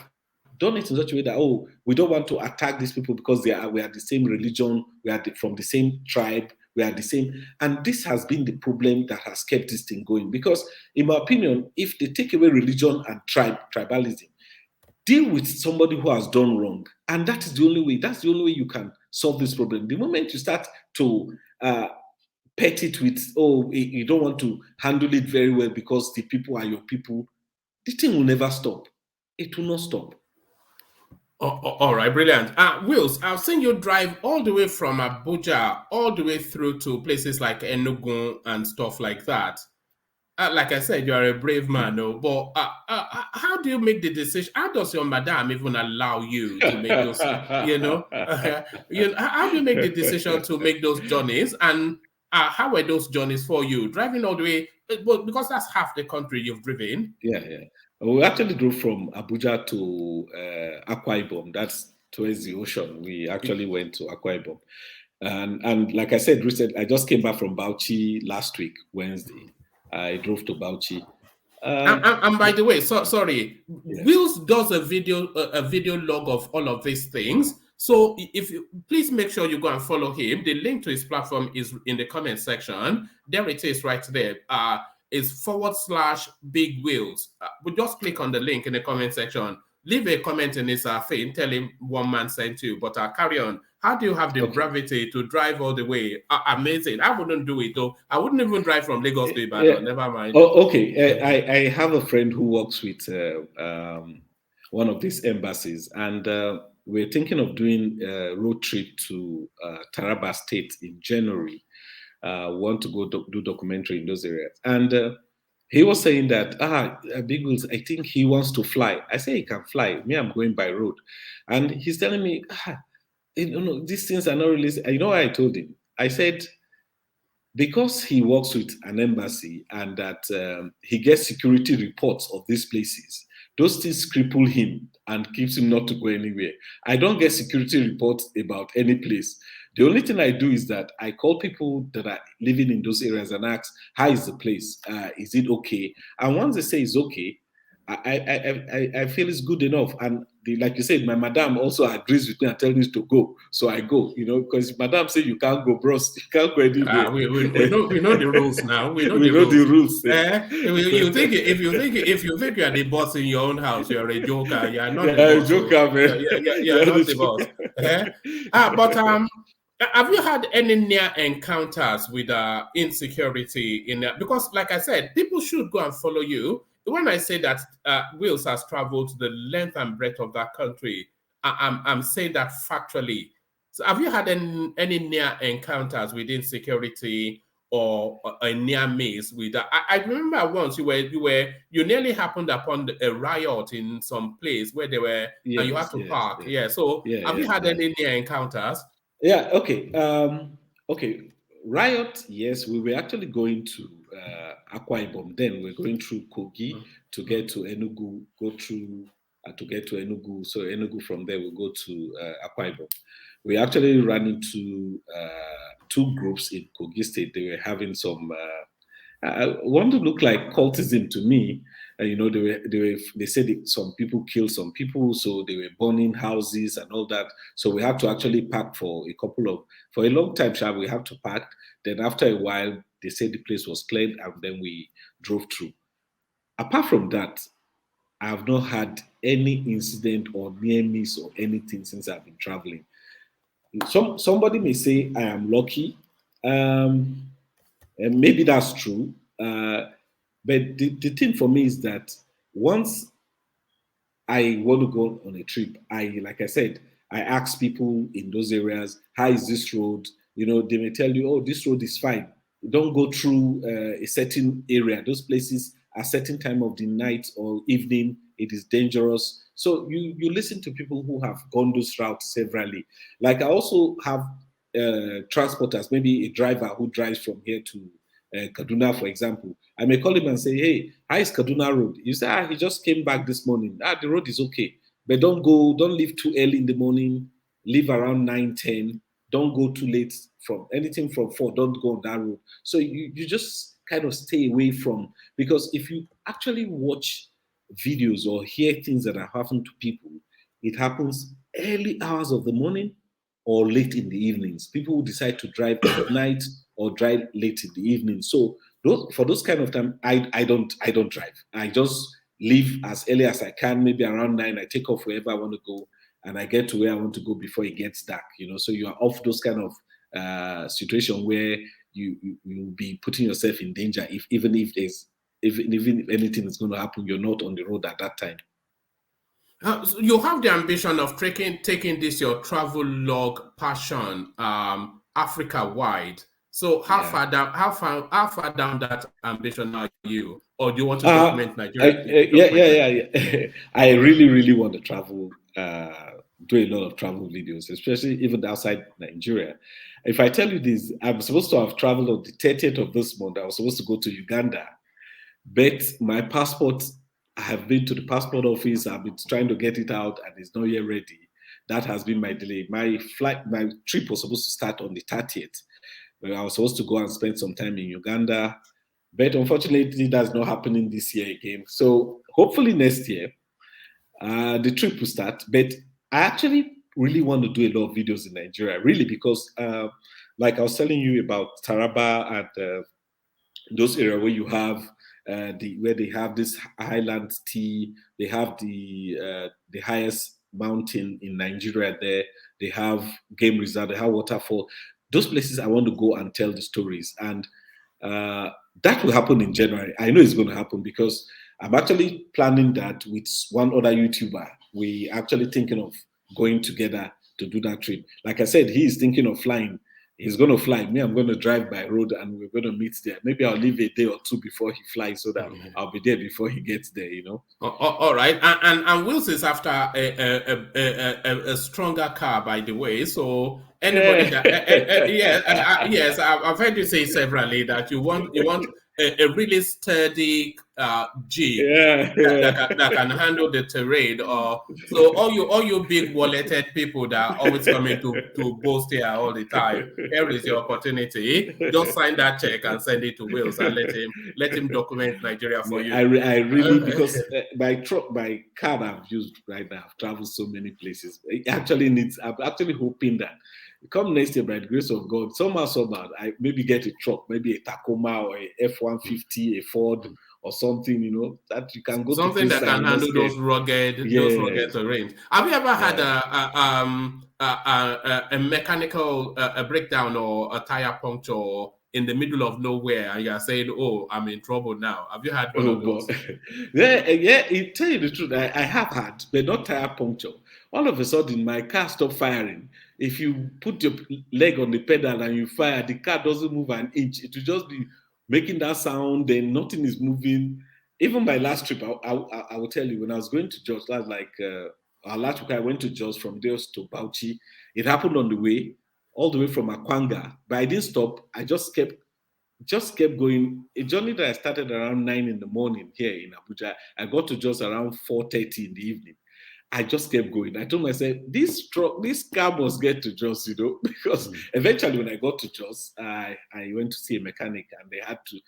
Speaker 4: done it in such a way that, we don't want to attack these people because we are the same religion, we are from the same tribe, we are the same. And this has been the problem that has kept this thing going. Because in my opinion, if they take away religion and tribalism, deal with somebody who has done wrong. And that is the only way. That's the only way you can solve this problem. The moment you start to pet it with, you don't want to handle it very well because the people are your people, the thing will never stop. It will not stop.
Speaker 2: All right, brilliant. Wills, I've seen you drive all the way from Abuja, all the way through to places like Enugu and stuff like that. Like I said, you are a brave man, but how do you make the decision? How does your madam even allow you to make those, how do you make the decision to make those journeys? And how were those journeys for you? Driving all the way, because that's half the country you've driven.
Speaker 4: Yeah. We actually drove from Abuja to Akwa Ibom. That's towards the ocean. We actually went to Akwa Ibom. And like I said, recently, I just came back from Bauchi last week, Wednesday. I drove to Bauchi.
Speaker 2: And by the way, sorry, yeah. Wills does a video log of all of these things. So if you please make sure you go and follow him. The link to his platform is in the comment section. There it is right there. Is /Big Wills. But just click on the link in the comment section. Leave a comment in his thing. Tell him one man sent you. But carry on. How do you have the gravity to drive all the way? Amazing. I wouldn't do it though. I wouldn't even drive from Lagos to Ibadan. Yeah. Never mind.
Speaker 4: Okay. I have a friend who works with one of these embassies, and we're thinking of doing a road trip to Taraba State in January. Want to go do documentary in those areas. And he was saying that, Big Wills, I think he wants to fly. I say he can fly. Me, I'm going by road. And he's telling me, these things are not really. You know what I told him? I said, because he works with an embassy and that he gets security reports of these places, those things cripple him and keeps him not to go anywhere. I don't get security reports about any place. The only thing I do is that I call people that are living in those areas and ask, how is the place? Is it okay? And once they say it's okay, I feel it's good enough. And like you said, my madam also agrees with me and tells me to go. So I go, because madam says you can't go, bros. You can't go anywhere.
Speaker 2: We know the rules now. We know the rules. If you think you are the boss in your own house, you're a joker. You are not the boss.
Speaker 4: Joker, man.
Speaker 2: You're not the boss. But have you had any near encounters with insecurity in there? Because, like I said, people should go and follow you. When I say that Wills has traveled to the length and breadth of that country, I'm saying that factually. So have you had any near encounters with insecurity or a near miss with that. I remember once you nearly happened upon a riot in some place where they were and you had to park. Yeah. So have you had any near encounters?
Speaker 4: Yeah. Okay. Okay. Riot. Yes, we were actually going to Akwa Ibom. Then we're going through Kogi to get to Enugu. Go through to get to Enugu. So Enugu from there we go to Akwa Ibom. We actually ran into two groups in Kogi State. They were having some. Want to look like cultism to me. You know, they said some people killed some people, so they were burning houses and all that. So we had to actually park for a long time. We have to park. Then after a while, they said the place was cleared, and then we drove through. Apart from that, I have not had any incident or near miss or anything since I've been traveling. Somebody may say I am lucky. And maybe that's true. But the thing for me is that once I want to go on a trip, like I said, I ask people in those areas, how is this road? You know, they may tell you, oh, this road is fine. Don't go through a certain area. Those places at certain time of the night or evening, it is dangerous. So you listen to people who have gone those routes severally. Like I also have transporters, maybe a driver who drives from here to Kaduna, for example. I may call him and say, hey, how is Kaduna Road? You say, he just came back this morning. The road is okay. But don't leave too early in the morning. Leave around 9, 10. Don't go too late from anything from 4. Don't go on that road. So you just kind of stay away from, because if you actually watch videos or hear things that are happening to people, it happens early hours of the morning or late in the evenings. People who decide to drive at night or drive late in the evening. So for those kind of time, I don't drive. I just leave as early as I can, maybe around 9. I take off wherever I want to go, and I get to where I want to go before it gets dark. You know, so you are off those kind of situation where you'll be putting yourself in danger even if anything is going to happen, you're not on the road at that time.
Speaker 2: So you have the ambition of taking this your travel log passion Africa wide. So how far down that ambition are you, or do you want to document Nigeria?
Speaker 4: Yeah. I really want to travel, do a lot of travel videos, especially even outside Nigeria. If I tell you this, I'm supposed to have traveled on the 30th of this month. I was supposed to go to Uganda, but my passport, I have been to the passport office. I've been trying to get it out, and it's not yet ready. That has been my delay. My trip was supposed to start on the 30th. I was supposed to go and spend some time in Uganda, but unfortunately, that's not happening this year again. So hopefully next year, the trip will start. But I actually really want to do a lot of videos in Nigeria, really, because like I was telling you about Taraba and those areas where you have where they have this highland tea, they have the highest mountain in Nigeria there, they have game reserve, they have waterfall. Those places I want to go and tell the stories, and that will happen in January. I know it's going to happen because I'm actually planning that with one other YouTuber. We actually thinking of going together to do that trip. Like I said, he is thinking of flying. He's going to fly. Me, I'm going to drive by road, and we're going to meet there. Maybe I'll leave a day or two before he flies so that I'll be there before he gets there, you know.
Speaker 2: All right. And Wills is after a stronger car, by the way. So anybody yes, I've heard you say severally that you want a really sturdy Jeep that can handle the terrain. Or so all you big walleted people that are always coming to boast here all the time. Here is your opportunity. Just sign that check and send it to Wills and let him document Nigeria for you.
Speaker 4: I really, because my car that I've used right now, I've traveled so many places. I'm actually hoping that come next year, by the grace of God, somehow, I maybe get a truck, maybe a Tacoma or a F-150, a Ford or something, you know, that you can go
Speaker 2: something
Speaker 4: to
Speaker 2: that can handle those rugged terrains. Have you ever had a mechanical breakdown or a tire puncture in the middle of nowhere, and you are saying, "Oh, I'm in trouble now"? Have you had one of those?
Speaker 4: Yeah. Tell you the truth, I have had, but not tire puncture. All of a sudden, my car stopped firing. if you put your leg on the pedal and you fire, the car doesn't move an inch. It will just be making that sound, then nothing is moving. Even my last trip, I will tell you, when I was going to Jos, that's like our last week, I went to Jos from Jos to Bauchi. It happened on the way, all the way from Akwanga, but I didn't stop. I just kept going. A journey that I started around 9 in the morning here in Abuja, I got to Jos around 4:30 in the evening. I just kept going. I told myself, this car must get to Jos, because eventually when I got to Jos, I went to see a mechanic and they had to,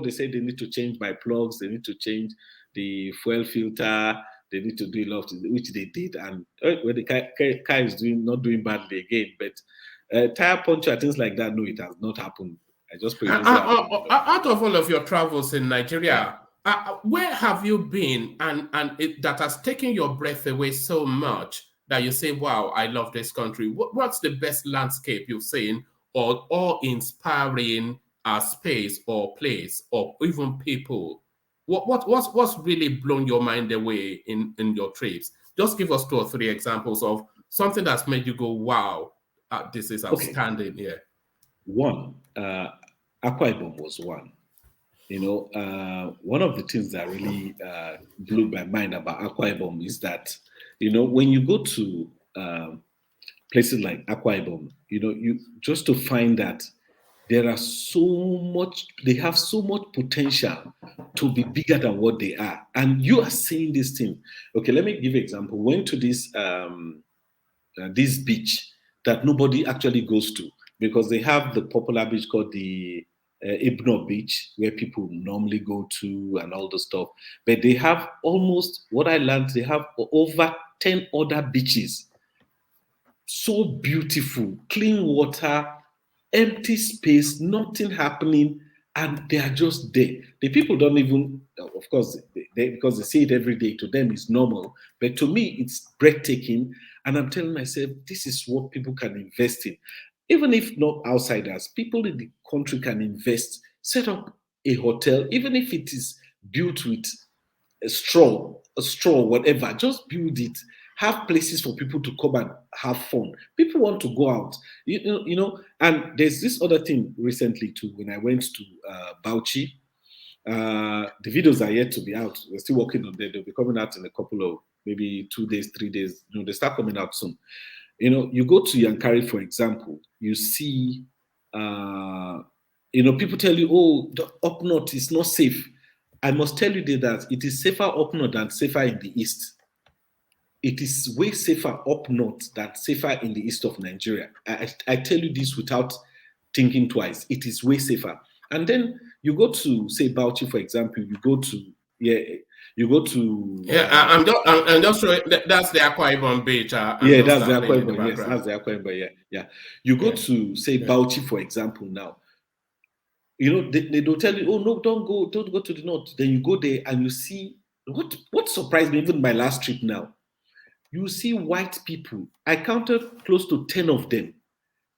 Speaker 4: they said they need to change my plugs, they need to change the fuel filter, they need to do a lot of things, which they did. And when the car is not doing badly again, but tire puncture, things like that, no, it has not happened. I just pray.
Speaker 2: Out of all of your travels in Nigeria, where have you been and that has taken your breath away so much that you say, wow, I love this country? What's the best landscape you've seen or inspiring space or place or even people? What's really blown your mind away in your trips? Just give us 2 or 3 examples of something that's made you go, wow, this is outstanding here.
Speaker 4: One, Akwa Ibom was one. One of the things that really blew my mind about Akwa Ibom is that, when you go to places like Akwa Ibom, you just to find that they have so much potential to be bigger than what they are. And you are saying this thing. Okay, let me give you an example. Went to this beach that nobody actually goes to because they have the popular beach called the Ibno Beach, where people normally go to and all the stuff. But they have what I learned, they have over 10 other beaches. So beautiful, clean water, empty space, nothing happening, and they are just there. The people don't even, of course, because they see it every day, to them it's normal. But to me, it's breathtaking. And I'm telling myself, this is what people can invest in. Even if not outsiders, people in the country can invest, set up a hotel, even if it is built with a straw, whatever, just build it. Have places for people to come and have fun. People want to go out, and there's this other thing recently too, when I went to Bauchi, the videos are yet to be out. We're still working on them. They'll be coming out in a couple of, maybe 2 days, 3 days. They start coming out soon. You go to Yankari, for example, you see, people tell you, the up north is not safe. I must tell you that it is safer up north than safer in the east. It is way safer up north than safer in the east of Nigeria. I tell you this without thinking twice. It is way safer. And then you go to, say, Bauchi, for example, you go to.
Speaker 2: I'm just showing that's the Akwa Ibom beach.
Speaker 4: That's the Akwa Ibom. Yes, that's the Akwa Ibom. Yeah. You go to, say, Bauchi, for example. Now, they don't tell you, no, don't go to the north. Then you go there and you see what surprised me. Even my last trip now, you see white people. I counted close to 10 of them,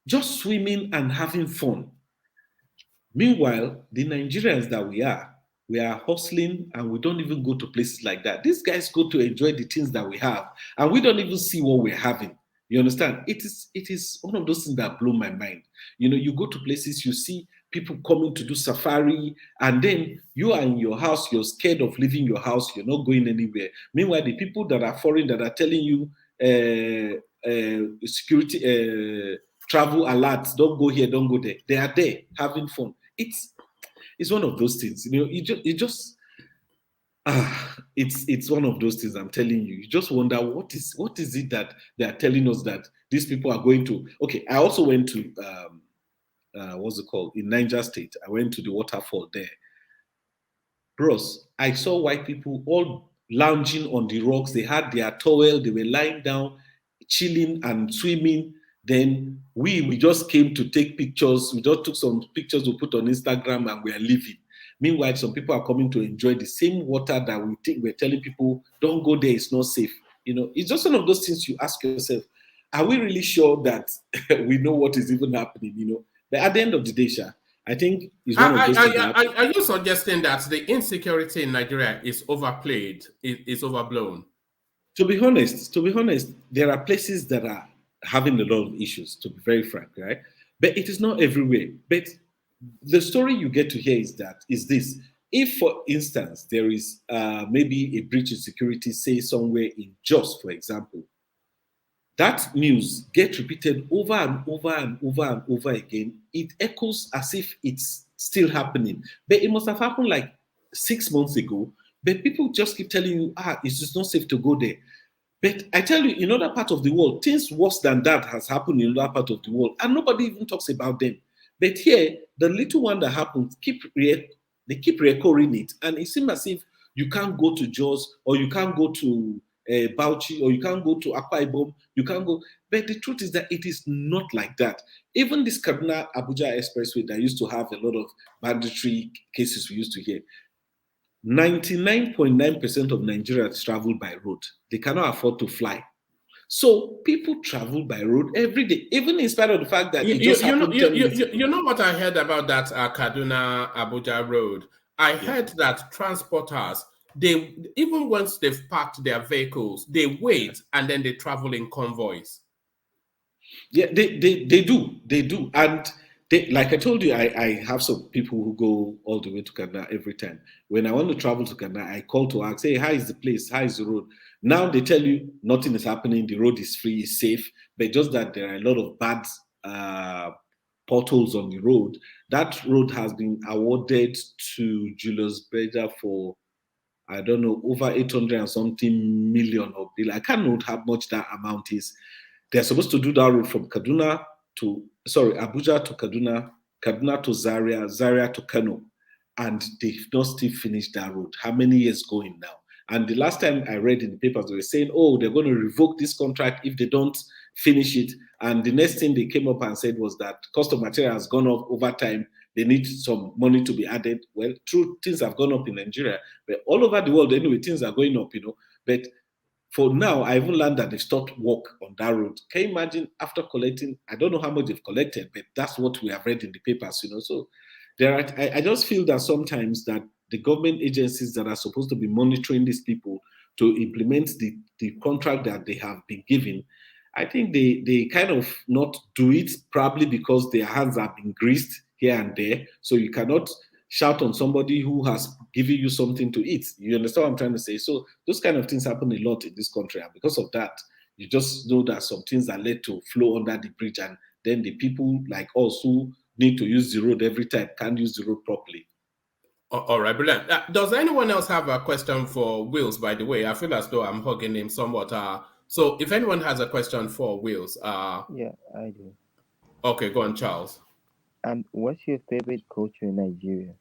Speaker 4: just swimming and having fun. Meanwhile, the Nigerians that we are hustling and we don't even go to places like that. These guys go to enjoy the things that we have and we don't even see what we're having. You understand? It is one of those things that blow my mind. You go to places, you see people coming to do safari, and then you are in your house, you're scared of leaving your house, you're not going anywhere. Meanwhile, the people that are foreign that are telling you security travel alerts, don't go here, don't go there. They are there having fun. It's one of those things, it's one of those things. I'm telling you. You just wonder what is it that they are telling us that these people are going to. Okay, I also went to what's it called, in Niger State. I went to the waterfall there. Bros, I saw white people all lounging on the rocks. They had their towel. They were lying down, chilling and swimming. Then we just came to take pictures. We just took some pictures we put on Instagram and we are leaving. Meanwhile, some people are coming to enjoy the same water that we're telling people, don't go there, it's not safe. It's just one of those things you ask yourself, are we really sure that we know what is even happening? But at the end of the day, Sha, I think it's one of those things.
Speaker 2: Are you suggesting that the insecurity in Nigeria is overplayed, is overblown?
Speaker 4: To be honest, there are places that are having a lot of issues, to be very frank, right? But it is not everywhere. But the story you get to hear is this. If, for instance, there is maybe a breach in security, say somewhere in Jos, for example, that news gets repeated over and over and over and over again. It echoes as if it's still happening. But it must have happened like 6 months ago. But people just keep telling you, it's just not safe to go there. But I tell you, in other parts of the world, things worse than that has happened in other parts of the world, and nobody even talks about them. But here, the little one that happens, they keep recurring it, and it seems as if you can't go to Jos, or you can't go to Bauchi, or you can't go to Akwa Ibom, you can't go. But the truth is that it is not like that. Even this Kaduna Abuja expressway that used to have a lot of mandatory cases we used to hear, 99.9% of Nigerians travel by road. They cannot afford to fly. So people travel by road every day, even in spite of the fact that it just happened 10 minutes ago.
Speaker 2: You know what I heard about that Kaduna Abuja road? I heard that transporters, they even once they've parked their vehicles, they wait and then they travel in convoys.
Speaker 4: Yeah, they do. And like I told you, I have some people who go all the way to Kaduna every time. When I want to travel to Kaduna, I call to ask, hey, how is the place? How is the road? Now they tell you nothing is happening. The road is free, it's safe, but just that there are a lot of bad potholes on the road. That road has been awarded to Julius Berger for, I don't know, over 800 and something million of bill. I can't know how much that amount is. They're supposed to do that road from Abuja to Kaduna, Kaduna to Zaria, Zaria to Kano, and they've not still finished that road. How many years going now? And the last time I read in the papers, they were saying, oh, they're going to revoke this contract if they don't finish it. And the next thing they came up and said was that cost of material has gone up over time. They need some money to be added. Well, true, things have gone up in Nigeria, but all over the world, anyway, things are going up, But for now, I even learned that they stopped work on that road. Can you imagine after collecting? I don't know how much they've collected, but that's what we have read in the papers, So I just feel that sometimes that the government agencies that are supposed to be monitoring these people to implement the contract that they have been given, I think they kind of not do it, probably because their hands have been greased here and there. So you cannot shout on somebody who has given you something to eat. You understand what I'm trying to say? So those kind of things happen a lot in this country. And because of that, you just know that some things that led to flow under the bridge. And then the people like us who need to use the road every time can't use the road properly.
Speaker 2: All right, brilliant. Does anyone else have a question for Wills, by the way? I feel as though I'm hugging him somewhat. So if anyone has a question for Wills.
Speaker 6: Yeah, I do.
Speaker 2: Okay, go on, Charles.
Speaker 6: What's your favorite culture in Nigeria?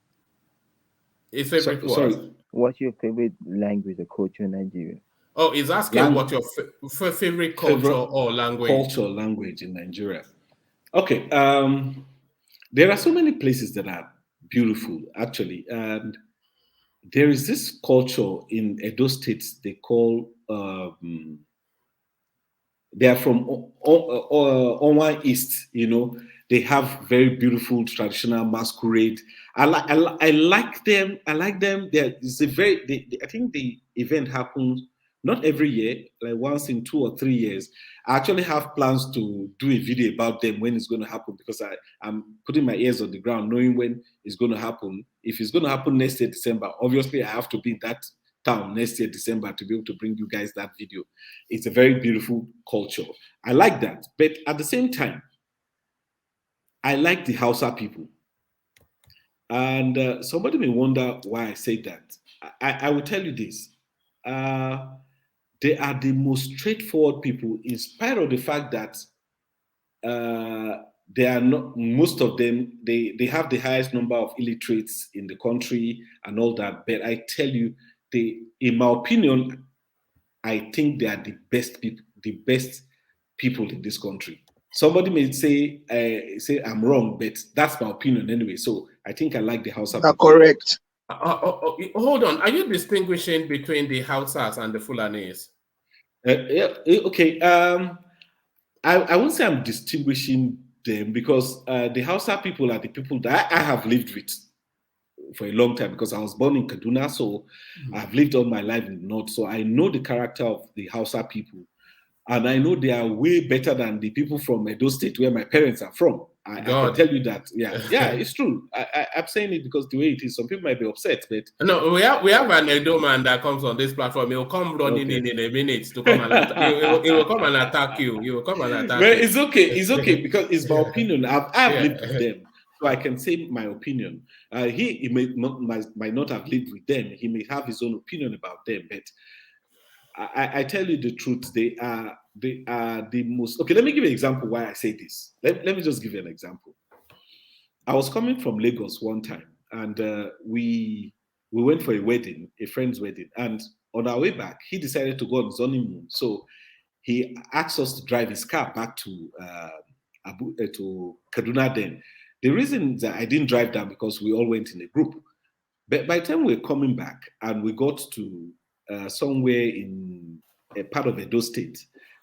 Speaker 2: His favorite what?
Speaker 4: Sorry.
Speaker 6: What's your favorite language or culture in Nigeria?
Speaker 2: Oh, he's asking what your favorite culture or language.
Speaker 4: Culture, language in Nigeria. Okay. There are so many places that are beautiful, actually. And there is this culture in Edo State they call, they are from Onwa East, They have very beautiful traditional masquerade. I like them. I like them. It's I think the event happens not every year, like once in 2 or 3 years. I actually have plans to do a video about them when it's going to happen, because I'm putting my ears on the ground, knowing when it's going to happen. If it's going to happen next year, December, obviously I have to be in that town next year, December, to be able to bring you guys that video. It's a very beautiful culture. I like that. But at the same time, I like the Hausa people. And somebody may wonder why I say that. I will tell you this. They are the most straightforward people, in spite of the fact that they are not, most of them, they have the highest number of illiterates in the country and all that. But I tell you, in my opinion, I think they are the best people in this country. Somebody may say I'm wrong, but that's my opinion anyway. So I think I like the Hausa people.
Speaker 5: Correct.
Speaker 2: Hold on. Are you distinguishing between the Hausas and the Fulanis?
Speaker 4: Okay. I won't say I'm distinguishing them, because the Hausa people are the people that I have lived with for a long time, because I was born in Kaduna, so I've lived all my life in the north. So I know the character of the Hausa people. And I know they are way better than the people from Edo State where my parents are from. I can tell you that. Yeah, it's true. I'm saying it because the way it is, some people might be upset, but
Speaker 2: no, we have an Edo man that comes on this platform. He'll come running in a minute to come and he will come and attack you. He will come and attack
Speaker 4: well,
Speaker 2: you.
Speaker 4: it's okay. It's okay because it's my opinion. I've
Speaker 2: Yeah.
Speaker 4: lived with them, so I can say my opinion. He might not have lived with them. He may have his own opinion about them, but I tell you the truth. They are the most. Okay, let me give you an example why I say this. Let me just give you an example. I was coming from Lagos one time, and we went for a wedding, a friend's wedding, and on our way back, he decided to go on his honeymoon. So he asked us to drive his car back to to Kaduna. Then the reason that I didn't drive down because we all went in a group. But by the time we were coming back and we got to somewhere in a part of Edo State,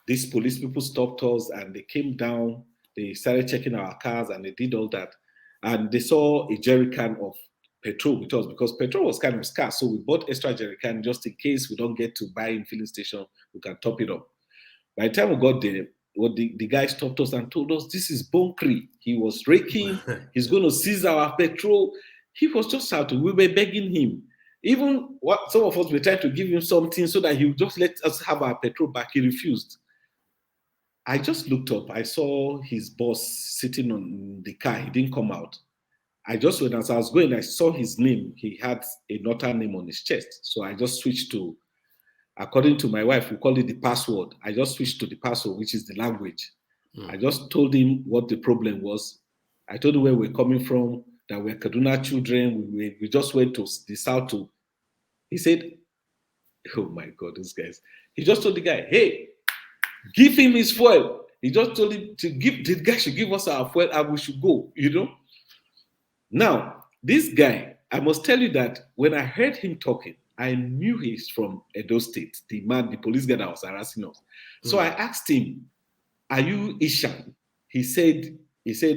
Speaker 4: these police people stopped us and they came down. They started checking our cars and they did all that. And they saw a jerry can of petrol with us because petrol was kind of scarce. So we bought extra jerry can just in case we don't get to buy in filling station, we can top it up. By the time we got there, the guy stopped us and told us this is Bonkri. He was raking, he's going to seize our petrol. He was just shouting. We were begging him. Even some of us were trying to give him something so that he would just let us have our petrol back. He refused. I just looked up. I saw his boss sitting on the car. He didn't come out. When as I was going, I saw his name. He had a northern name on his chest. So I just switched to, according to my wife, we call it the password. I just switched to the password, which is the language. I just told him what the problem was. I told him where we're coming from, that we're Kaduna children. We just went to the south to. He said, oh my God, those guys. He just told the guy, hey, give him his fuel. He just told him the guy should give us our fuel and we should go, Now, this guy, I must tell you that when I heard him talking, I knew he's from Edo State, the police guy that was harassing us. So I asked him, are you Ishan? He said,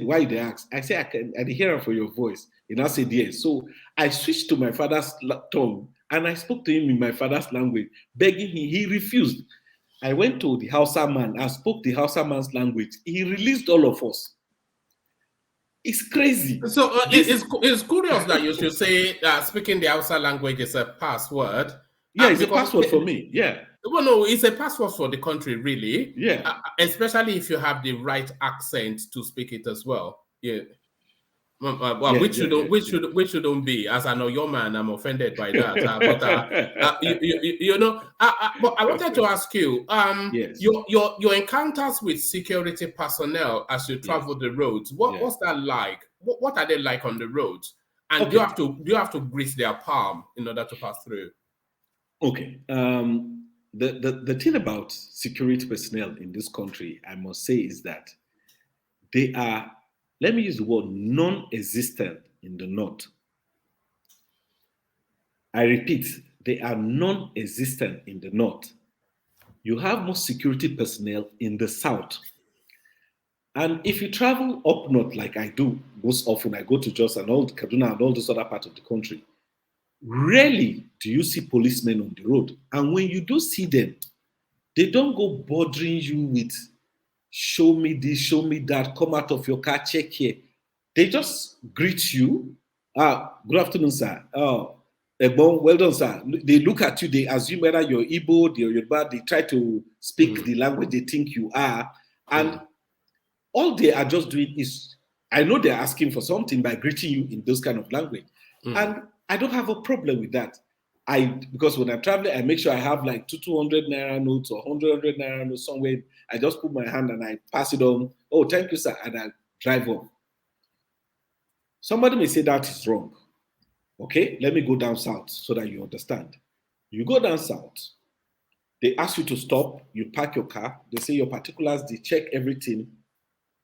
Speaker 4: why did they ask? I said, I can hear from your voice. He now said, yes. So I switched to my father's tongue and I spoke to him in my father's language, begging him. He refused. I went to the Hausa man. I spoke the Hausa man's language. He released all of us. It's crazy.
Speaker 2: So it's curious that you should say speaking the Hausa language is a password.
Speaker 4: Yeah, it's a password for me. Yeah.
Speaker 2: Well, no, it's a password for the country, really.
Speaker 4: Yeah.
Speaker 2: Especially if you have the right accent to speak it as well. Yeah. Which shouldn't be. As I know your man, I'm offended by that. But I wanted to ask you,
Speaker 4: yes.
Speaker 2: your encounters with security personnel as you travel the roads. What's that like? What are they like on the roads? And do you have to grease their palm in order to pass through?
Speaker 4: Okay. The thing about security personnel in this country, I must say, is that they are, let me use the word, non-existent in the north. I repeat, they are non-existent in the north. You have more security personnel in the south. And if you travel up north, like I do most often, I go to Jos and all Kaduna and all this other part of the country, rarely do you see policemen on the road. And when you do see them, they don't go bothering you with show me this, show me that, come out of your car, check here. They just greet you. Good afternoon, sir. Well done, sir. They look at you, they assume whether you're Igbo, you're Yoruba, they try to speak the language they think you are. And all they are just doing is, I know they're asking for something by greeting you in those kind of language. And I don't have a problem with that. Because when I'm traveling, I make sure I have like 200 naira notes or 100 naira notes somewhere. I just put my hand and I pass it on. Oh, thank you, sir. And I drive on. Somebody may say that is wrong. Okay, let me go down south so that you understand. You go down south, they ask you to stop, you park your car, they say your particulars, they check everything,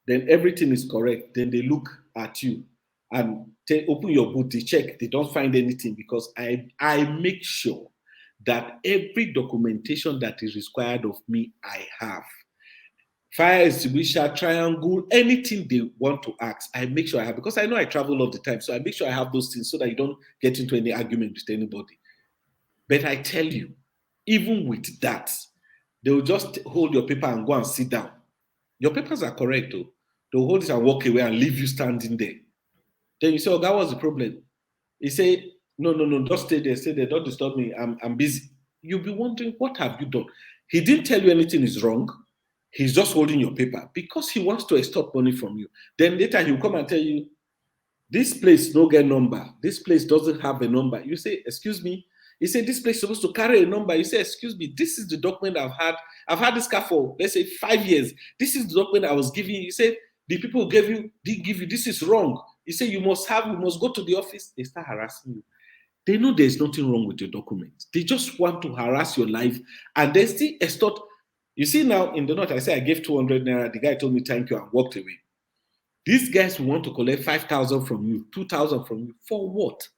Speaker 4: then everything is correct. Then they look at you and open your boot, they check, they don't find anything because I make sure that every documentation that is required of me, I have. Fire extinguisher, triangle, anything they want to ask, I make sure I have, because I know I travel all the time, so I make sure I have those things so that you don't get into any argument with anybody. But I tell you, even with that, They will just hold your paper and go and sit down. Your papers are correct, though. They'll hold it and walk away and leave you standing there. Then you say, oh, that was the problem. He say, no, just stay there, don't disturb me, I'm busy. You'll be wondering, what have you done? He didn't tell you anything is wrong. He's just holding your paper because he wants to extort money from you. Then later he'll come and tell you, this place no get number. This place doesn't have a number. You say, excuse me. He said, this place is supposed to carry a number. You say, excuse me, this is the document I've had. I've had this car for, let's say, 5 years. This is the document I was giving you. You said, the people who gave you, didn't give you, this is wrong. You say, you must go to the office. They start harassing you. They know there's nothing wrong with your documents. They just want to harass your life. And they still extort. You see now, in the note, I say I gave 200 naira. The guy told me, thank you, and walked away. These guys want to collect 5,000 from you, 2,000 from you. For what?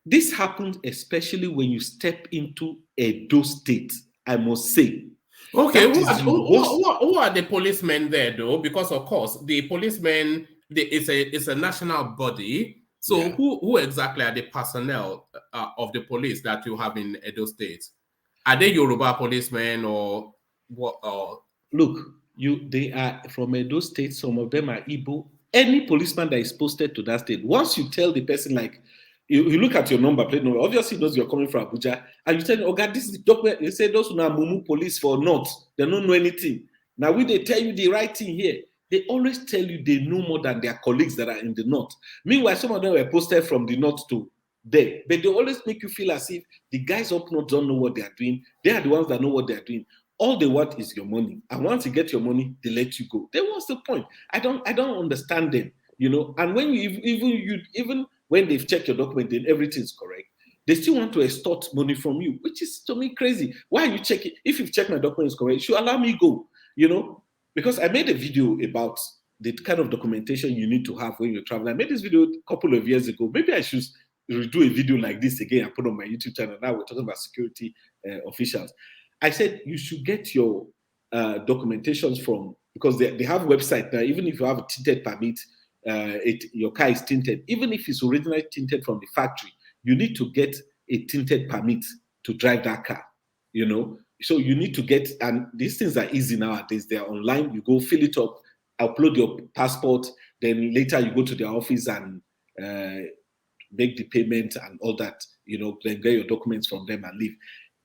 Speaker 4: This happens especially when you step into Edo State, I must say.
Speaker 2: Okay, who are the policemen there, though? Because, of course, the policemen, it's a national body. So yeah. Who exactly are the personnel of the police that you have in Edo State? Are they Yoruba policemen or what?
Speaker 4: Look, they are from Edo State. Some of them are Igbo. Any policeman that is posted to that state, once you tell the person, like, you look at your number plate number, obviously knows you're coming from Abuja, and you tell them, oh God, this is the document. You say those who are Mumu police for North, they don't know anything. Now, when they tell you the right thing here, they always tell you they know more than their colleagues that are in the North. Meanwhile, some of them were posted from the North to there, but they always make you feel as if the guys up North don't know what they are doing. They are the ones that know what they are doing. All they want is your money, and once you get your money, they let you go. Then what's the point? I don't understand them, you know. And when even when they've checked your document, then everything's correct, they still want to extort money from you, which is to me crazy. Why are you checking? If you've checked my documents correct, you should allow me go, you know. Because I made a video about the kind of documentation you need to have when you're traveling. I made this video a couple of years ago. Maybe I should redo a video like this again and put on my YouTube channel. Now we're talking about security officials. I said you should get your documentations from, because they have a website now. Even if you have a tinted permit, your car is tinted. Even if it's originally tinted from the factory, you need to get a tinted permit to drive that car, you know. So you need to get, and these things are easy nowadays. They're online. You go fill it up, upload your passport. Then later you go to their office and make the payment and all that, you know, then get your documents from them and leave.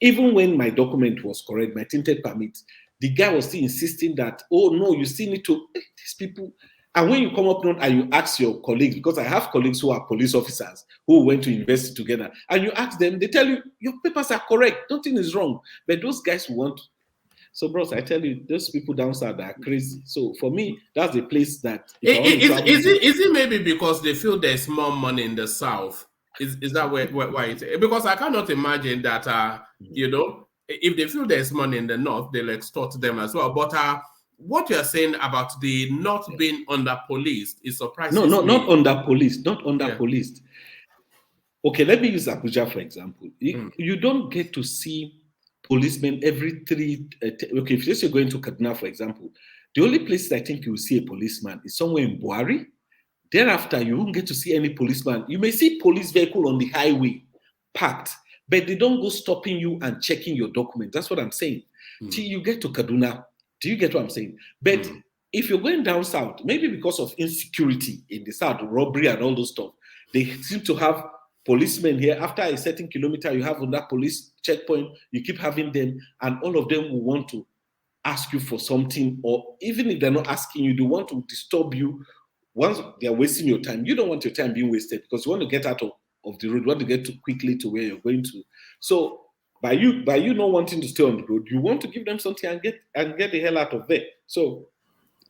Speaker 4: Even when my document was correct, my tinted permit, the guy was still insisting that, oh no, you still need to, these people. And when you come up and you ask your colleagues, because I have colleagues who are police officers who went to university together, and you ask them, they tell you, your papers are correct, nothing is wrong. But those guys want. So, bros, I tell you, those people down south are crazy. So, for me, that's the place that.
Speaker 2: Is it maybe because they feel there's more money in the south? Is that why it's? Because I cannot imagine that, you know, if they feel there's money in the north, they'll extort them as well. But what you're saying about the not being under policed is surprising.
Speaker 4: No, not under policed, not under policed. Okay, let me use Abuja for example. You don't get to see policemen every okay, if you're going to Kaduna, for example, the only places I think you will see a policeman is somewhere in Buhari. Thereafter, you won't get to see any policeman. You may see police vehicle on the highway parked, but they don't go stopping you and checking your documents. That's what I'm saying. Till you get to Kaduna. Do you get what I'm saying? But if you're going down south, maybe because of insecurity in the south, robbery and all those stuff, they seem to have policemen here. After a certain kilometer, you have on that police checkpoint, you keep having them, and all of them will want to ask you for something, or even if they're not asking you, they want to disturb you. Once they're wasting your time, you don't want your time being wasted because you want to get out of the road, you want to get quickly to where you're going to. So by you not wanting to stay on the road, you want to give them something and get the hell out of there. So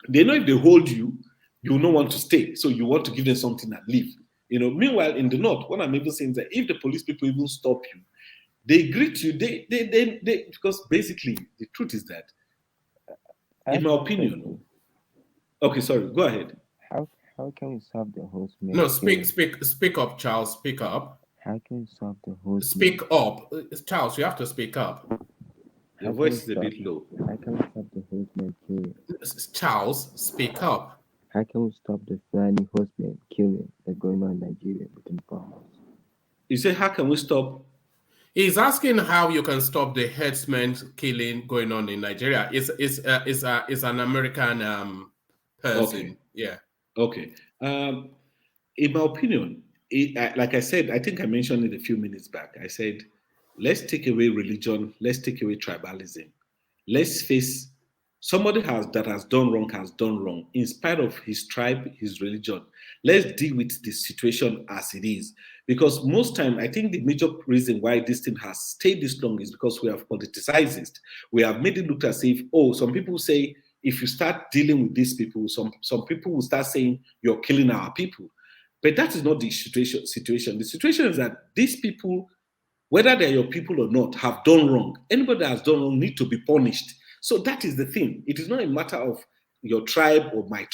Speaker 4: they know if they hold you, you will not want to stay. So you want to give them something and leave. You know, meanwhile, in the north, what I'm even saying is that if the police people even stop you, they greet you, they because basically the truth is that, in my opinion, okay, sorry, go ahead.
Speaker 6: How can we solve the host?
Speaker 2: No, speak up, Charles. Speak up.
Speaker 6: How can we solve the host?
Speaker 2: Speak up, Charles. You have to speak up.
Speaker 4: Your voice is a bit low.
Speaker 6: How can we stop the horsemen killing?
Speaker 2: Charles, speak up.
Speaker 6: How can we stop the Fulani horsemen killing that's going on in Nigeria between farmers?
Speaker 4: You say, how can we stop?
Speaker 2: He's asking how you can stop the herdsmen killing going on in Nigeria. Is an American person.
Speaker 4: Okay.
Speaker 2: Yeah.
Speaker 4: Okay. In my opinion, like I said, I think I mentioned it a few minutes back. I said, let's take away religion, let's take away tribalism. Let's face somebody that has done wrong in spite of his tribe, his religion. Let's deal with the situation as it is. Because most time, I think the major reason why this thing has stayed this long is because we have politicized it. We have made it look as if, some people say if you start dealing with these people, some people will start saying you're killing our people. But that is not the situation. The situation is that these people, whether they're your people or not, have done wrong. Anybody that has done wrong need to be punished. So that is the thing. It is not a matter of your tribe or my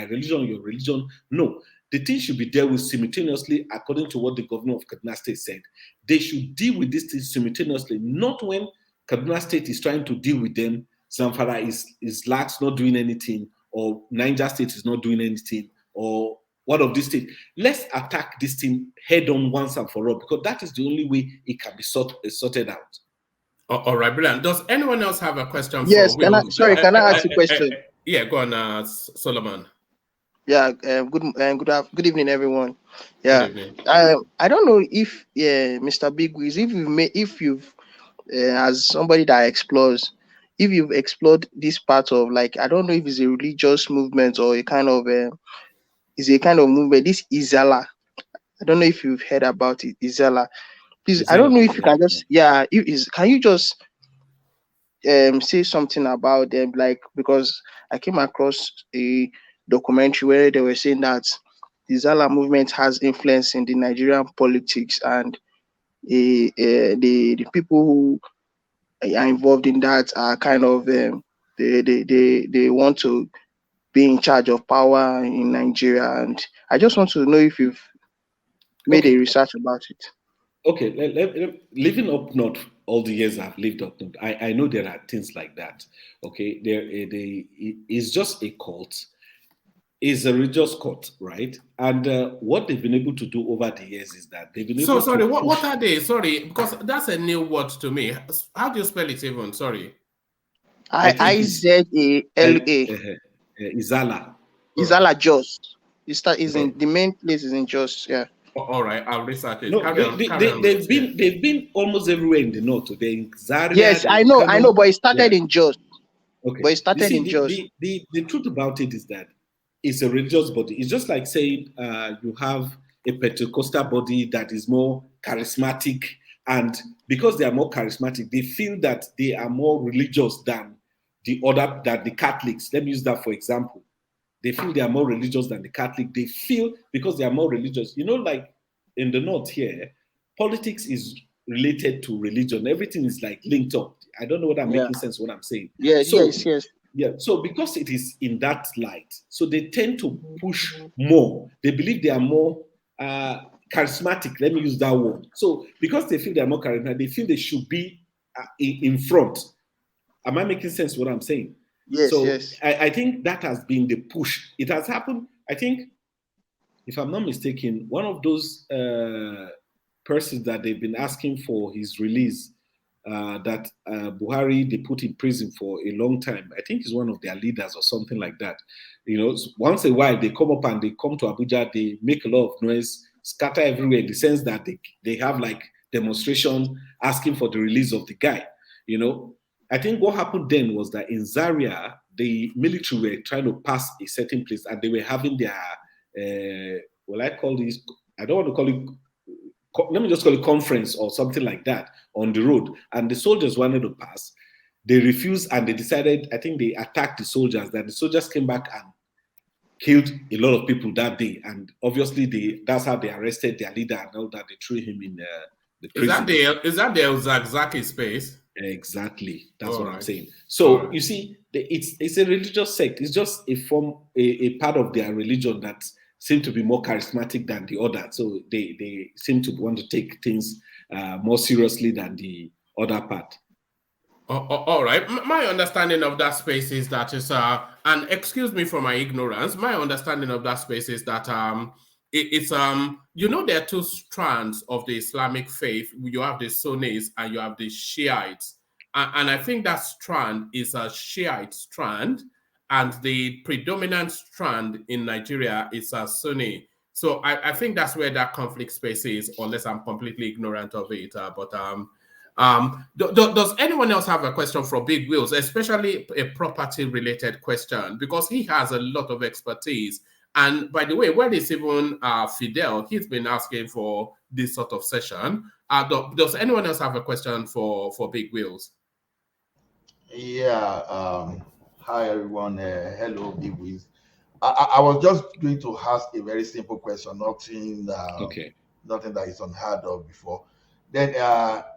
Speaker 4: religion or your religion. No, the thing should be dealt with simultaneously according to what the governor of Kaduna State said. They should deal with this thing simultaneously, not when Kaduna State is trying to deal with them, Zamfara is lax, not doing anything, or Niger State is not doing anything, or one of these things. Let's attack this thing head on once and for all, because that is the only way it can be sorted out.
Speaker 2: All right, brilliant. Does anyone else have a question?
Speaker 7: Yes,
Speaker 2: for
Speaker 7: can I?
Speaker 2: Will?
Speaker 7: Sorry, can I ask a question?
Speaker 2: Yeah, go on, Solomon.
Speaker 7: Yeah. Good evening, everyone. Yeah.
Speaker 2: Good evening.
Speaker 7: I don't know if Mr. Big Wiz, if you've as somebody that explores, if you've explored this part of, like, I don't know if it's a religious movement or a kind of movement. This Izala. I don't know if you've heard about it, Izala. Please, I don't know if you can just can you just say something about them, like, because I came across a documentary where they were saying that the Zala movement has influence in the Nigerian politics, and the people who are involved in that are kind of they want to be in charge of power in Nigeria. And I just want to know if you've made a research about it.
Speaker 4: Okay, living up north, all the years I've lived up north, I know there are things like that. Okay, it's just a cult. It's a religious cult, right? And what they've been able to do over the years is that they've been able
Speaker 2: sorry,
Speaker 4: to.
Speaker 2: what are they? Sorry, because that's a new word to me. How do you spell it even? Sorry.
Speaker 7: Izala.
Speaker 4: Izala.
Speaker 7: Izala Jos. In the main place is in Jos, yeah.
Speaker 2: All right, I'll research it.
Speaker 4: No, they've been almost everywhere in the north. They're in Zaria.
Speaker 7: Yes, I know, but it started in Jos.
Speaker 4: Okay.
Speaker 7: But it started in Jos.
Speaker 4: The truth about it is that it's a religious body. It's just like saying you have a Pentecostal body that is more charismatic, and because they are more charismatic, they feel that they are more religious than the Catholics. Let me use that for example. They feel they are more religious than the Catholic. They feel because they are more religious. You know, like in the north here, politics is related to religion. Everything is like linked up. I don't know whether I'm making sense what I'm saying.
Speaker 7: Yes.
Speaker 4: Yeah. So because it is in that light, so they tend to push more. They believe they are more charismatic. Let me use that word. So because they feel they are more charismatic, they feel they should be in front. Am I making sense what I'm saying?
Speaker 7: Yes,
Speaker 4: so
Speaker 7: yes.
Speaker 4: I think that has been the push. It has happened. I think, if I'm not mistaken, one of those persons that they've been asking for his release, that Buhari they put in prison for a long time. I think he's one of their leaders or something like that. You know, once a while they come up and they come to Abuja, they make a lot of noise, scatter everywhere in the sense that they have like demonstration asking for the release of the guy. You know, I think what happened then was that in Zaria, the military were trying to pass a certain place and they were having their, I don't want to call it, let me just call it conference or something like that on the road. And the soldiers wanted to pass. They refused and they decided, I think they attacked the soldiers, that the soldiers came back and killed a lot of people that day. And obviously that's how they arrested their leader and all that. They threw him in the prison.
Speaker 2: Is that the Zagzaki space?
Speaker 4: Exactly. That's all what I'm saying. So you see, it's a religious sect. It's just a part of their religion that seem to be more charismatic than the other. So they seem to want to take things more seriously than the other part.
Speaker 2: All right. My understanding of that space is that and excuse me for my ignorance, my understanding of that space is that it's there are two strands of the Islamic faith. You have the Sunnis and you have the Shiites, and I think that strand is a Shiite strand, and the predominant strand in Nigeria is a Sunni. So I think that's where that conflict space is, unless I'm completely ignorant of it. Does anyone else have a question for Big Wheels, especially a property-related question? Because he has a lot of expertise. And by the way, where is even Fidel? He's been asking for this sort of session. Does anyone else have a question for Big Wheels?
Speaker 5: Yeah. Hi everyone. Hello, Big Wiz. I was just going to ask a very simple question. Nothing.
Speaker 4: Okay.
Speaker 5: Nothing that is unheard of before. Then,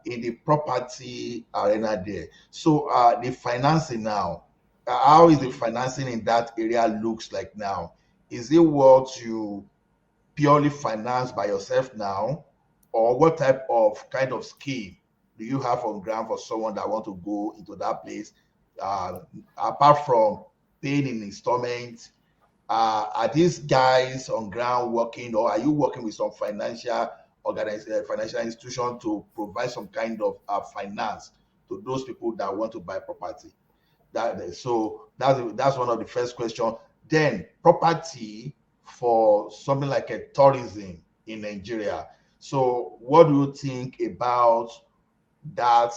Speaker 5: in the property arena there, so the financing now, how is the financing in that area looks like now? Is it what you purely finance by yourself now, or what type of kind of scheme do you have on ground for someone that want to go into that place? Apart from paying in installments, are these guys on ground working, or are you working with some financial institution to provide some kind of finance to those people that want to buy property? So that's one of the first question. Then property for something like a tourism in Nigeria. So what do you think about that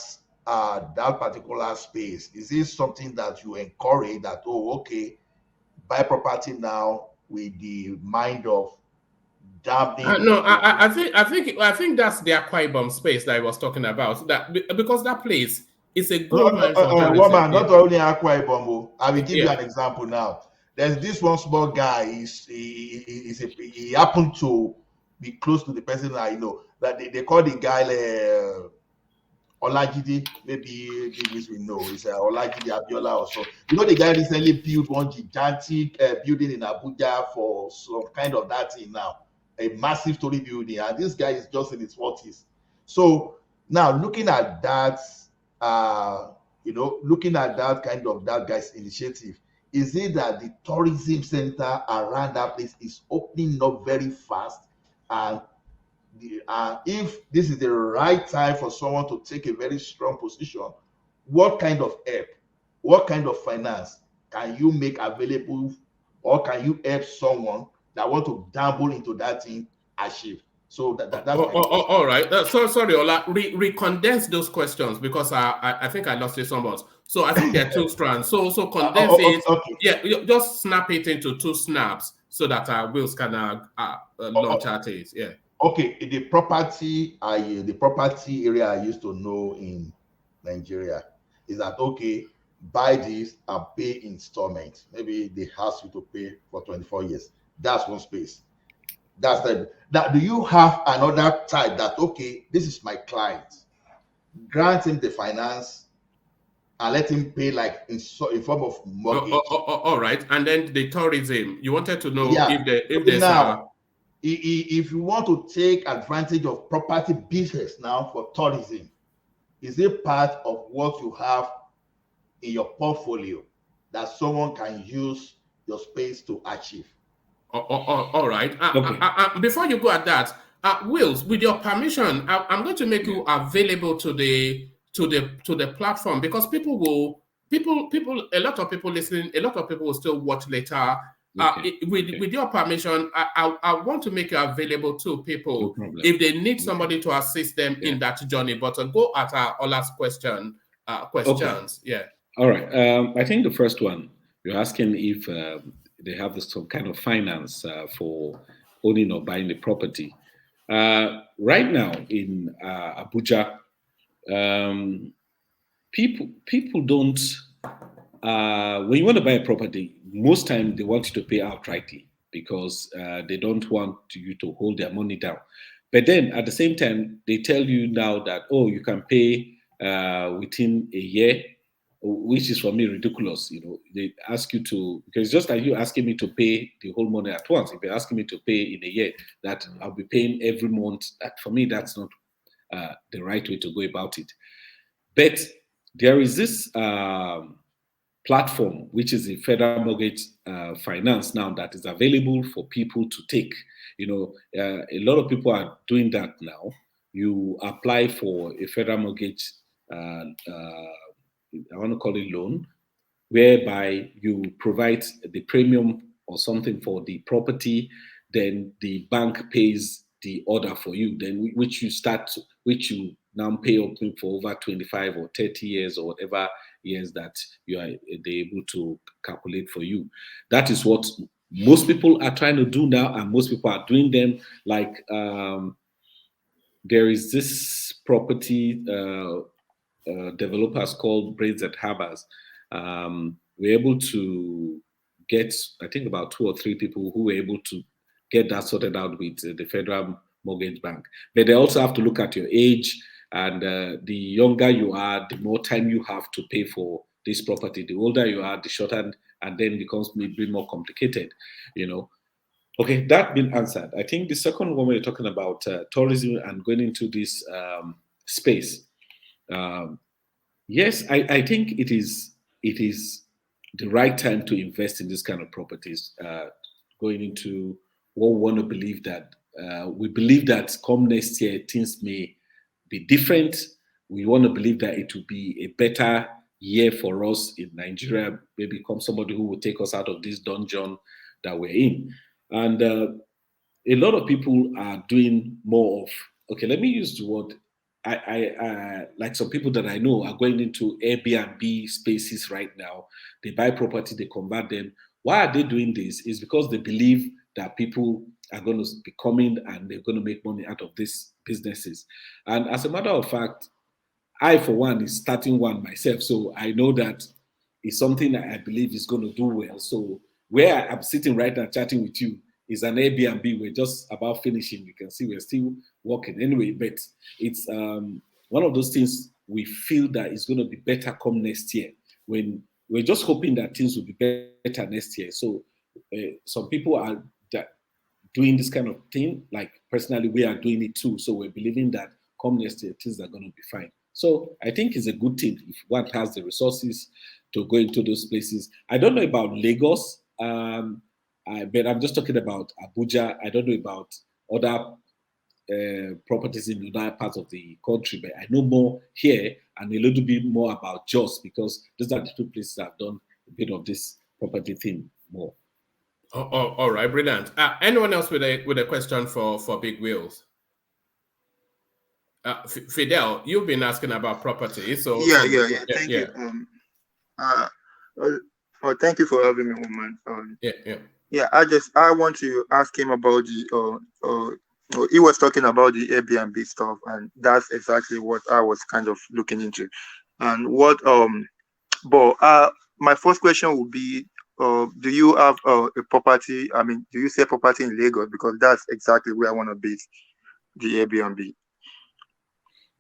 Speaker 5: that particular space? Is this something that you encourage, that, oh, okay, buy property now with the mind of dabbling
Speaker 2: No,
Speaker 5: into?
Speaker 2: I think that's the Akwa Ibom space that I was talking about. That because that place is a
Speaker 5: No,
Speaker 2: gold mine for
Speaker 5: woman,
Speaker 2: tourism.
Speaker 5: not only Akwa Ibom. I will give you
Speaker 2: Yeah.
Speaker 5: an example now. There's this one small guy. He happened to be close to the person I know. That they call the guy Olajide. Maybe this we know. It's Olajide Abiola or so. You know, the guy recently built one gigantic building in Abuja for some kind of that thing now. A massive story building. And this guy is just in his 40s. So now looking at that, looking at that kind of that guy's initiative, is it that the tourism center around that place is opening up very fast? And if this is the right time for someone to take a very strong position, what kind of help, what kind of finance can you make available, or can you help someone that want to dabble into that thing achieve? So that's my question.
Speaker 2: All right. So sorry, Ola. Recondense those questions, because I think I lost it somewhat. So I think there are two strands. So condense it.
Speaker 5: Okay.
Speaker 2: Yeah, just snap it into two snaps so that Wills can launch at it. Yeah.
Speaker 5: Okay, the property area I used to know in Nigeria is that, okay, buy this and pay installment. Maybe they ask you to pay for 24 years. That's one space. That's the that. Do you have another type that, okay, this is my client, grant him the finance and let him pay like in form of mortgage?
Speaker 2: All right. And then the tourism. You wanted to know
Speaker 5: Yeah.
Speaker 2: if there's
Speaker 5: Now, if you want to take advantage of property business now for tourism, is it part of what you have in your portfolio that someone can use your space to achieve?
Speaker 2: all right.
Speaker 4: Okay.
Speaker 2: Before you go at that, Wills, with your permission, I'm going to make you available to the platform, because a lot of people listening, a lot of people will still watch later. With your permission, I want to make you available to people if they need somebody to assist them in that journey. But go at our last questions. Yeah.
Speaker 4: All right. I think the first one, you're asking if they have some kind of finance for owning or buying the property. Right now in Abuja, people don't. When you want to buy a property, most time they want you to pay outrightly, because they don't want you to hold their money down. But then at the same time, they tell you now that, oh, you can pay within a year, which is for me ridiculous. You know, they ask you to, because just like you asking me to pay the whole money at once. If you're asking me to pay in a year, that I'll be paying every month, for me, that's not the right way to go about it. But there is this platform, which is the federal mortgage finance now, that is available for people to take. A lot of people are doing that now. You apply for a federal mortgage, I want to call it loan, whereby you provide the premium or something for the property, then the bank pays the order for you, then which you now pay up for over 25 or 30 years or whatever years that they're able to calculate for you. That is what most people are trying to do now, and most people are doing them. Like there is this property developers called Braids at Harbors. We're able to get, I think, about 2 or 3 people who were able to get that sorted out with the Federal Mortgage Bank. But they also have to look at your age, and the younger you are, the more time you have to pay for this property. The older you are, the shorter, and then it becomes a bit more complicated, Okay, that been answered. I think the second one, we're talking about tourism and going into this space. Yes, I think it is the right time to invest in this kind of properties. Going into what we want to believe that we believe that come next year things may be different. We want to believe that it will be a better year for us in Nigeria. Maybe come somebody who will take us out of this dungeon that we're in. And a lot of people are doing more of, okay, let me use the word, I like some people that I know are going into Airbnb spaces right now. They buy property, they convert them. Why are they doing this? Is because they believe that people are going to be coming and they're going to make money out of these businesses. And as a matter of fact, I, for one, is starting one myself. So I know that it's something that I believe is going to do well. So where I'm sitting right now chatting with you is an Airbnb. We're just about finishing. You can see we're still working anyway, but it's one of those things we feel that is going to be better come next year, when we're just hoping that things will be better next year. So some people are doing this kind of thing. Like personally, we are doing it too. So we're believing that come next year, things are going to be fine. So I think it's a good thing if one has the resources to go into those places. I don't know about Lagos, but I'm just talking about Abuja. I don't know about other properties in other parts of the country, but I know more here and a little bit more about Jos, because those are the 2 places I've done a bit of this property thing more.
Speaker 2: All right, brilliant. Anyone else with a question for Big Wheels? Fidel, you've been asking about property, so
Speaker 8: Thank you. Thank you for having me, woman. I want to ask him about the he was talking about the Airbnb stuff, and that's exactly what I was kind of looking into. And but my first question would be, do you have a property? I mean, do you sell property in Lagos? Because that's exactly where I want to base the Airbnb.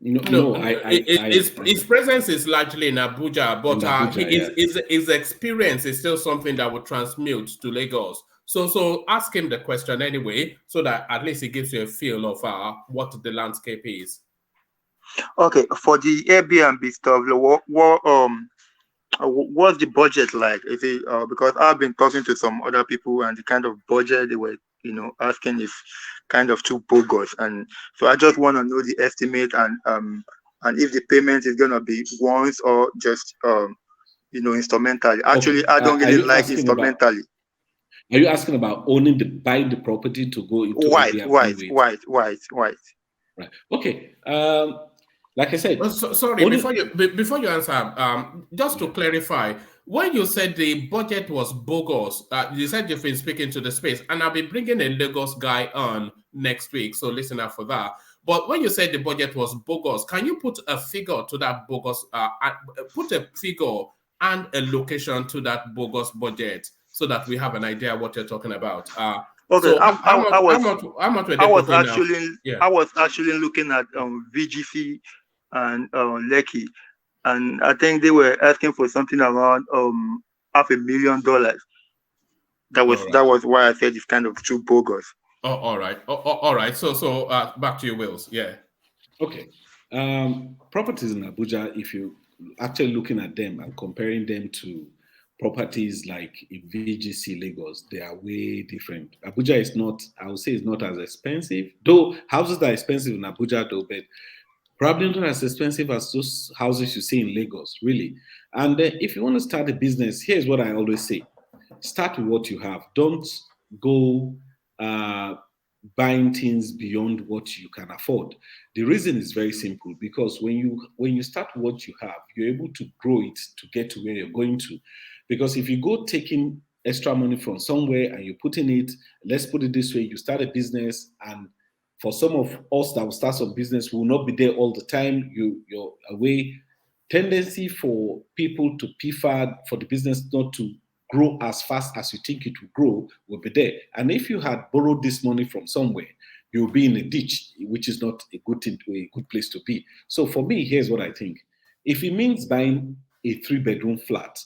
Speaker 2: No, his presence is largely in Abuja, but his experience is still something that would transmute to Lagos. So ask him the question anyway, so that at least it gives you a feel of what the landscape is.
Speaker 8: Okay, for the Airbnb stuff, what's the budget like? Is it because I've been talking to some other people, and the kind of budget they were asking is kind of too bogus, and so I just want to know the estimate, and if the payment is gonna be once or just instrumentally. Actually, okay. I don't really like instrumentally.
Speaker 4: Are you asking about buying the property to go into
Speaker 8: White?
Speaker 4: Right. Okay. Like I said,
Speaker 2: sorry. Before you answer, just to clarify, when you said the budget was bogus, you said you've been speaking to the space, and I'll be bringing a Lagos guy on next week, so listen out for that. But when you said the budget was bogus, can you put a figure to that bogus? Put a figure and a location to that bogus budget, so that we have an idea what you're talking about.
Speaker 8: Okay,
Speaker 2: so I
Speaker 8: was actually looking at VGC and Lekki, and I think they were asking for something around $500,000. That was why I said it's kind of too bogus.
Speaker 2: Oh, all right. All right. So back to you, Wills. Yeah.
Speaker 4: Okay. Properties in Abuja, if you actually looking at them and comparing them to properties like in VGC Lagos, they are way different. Abuja is not, I would say, it's not as expensive. Though houses are expensive in Abuja, though, but probably not as expensive as those houses you see in Lagos, really. And if you want to start a business, here's what I always say: start with what you have. Don't go buying things beyond what you can afford. The reason is very simple, because when you start what you have, you're able to grow it to get to where you're going to. Because if you go taking extra money from somewhere and you're putting it, let's put it this way: you start a business, and for some of us that will start some business, we will not be there all the time. You're away. Tendency for people to PFAD, for the business not to grow as fast as you think it will grow, will be there. And if you had borrowed this money from somewhere, you'll be in a ditch, which is not a good thing, a good place to be. So for me, here's what I think: if it means buying a 3-bedroom flat,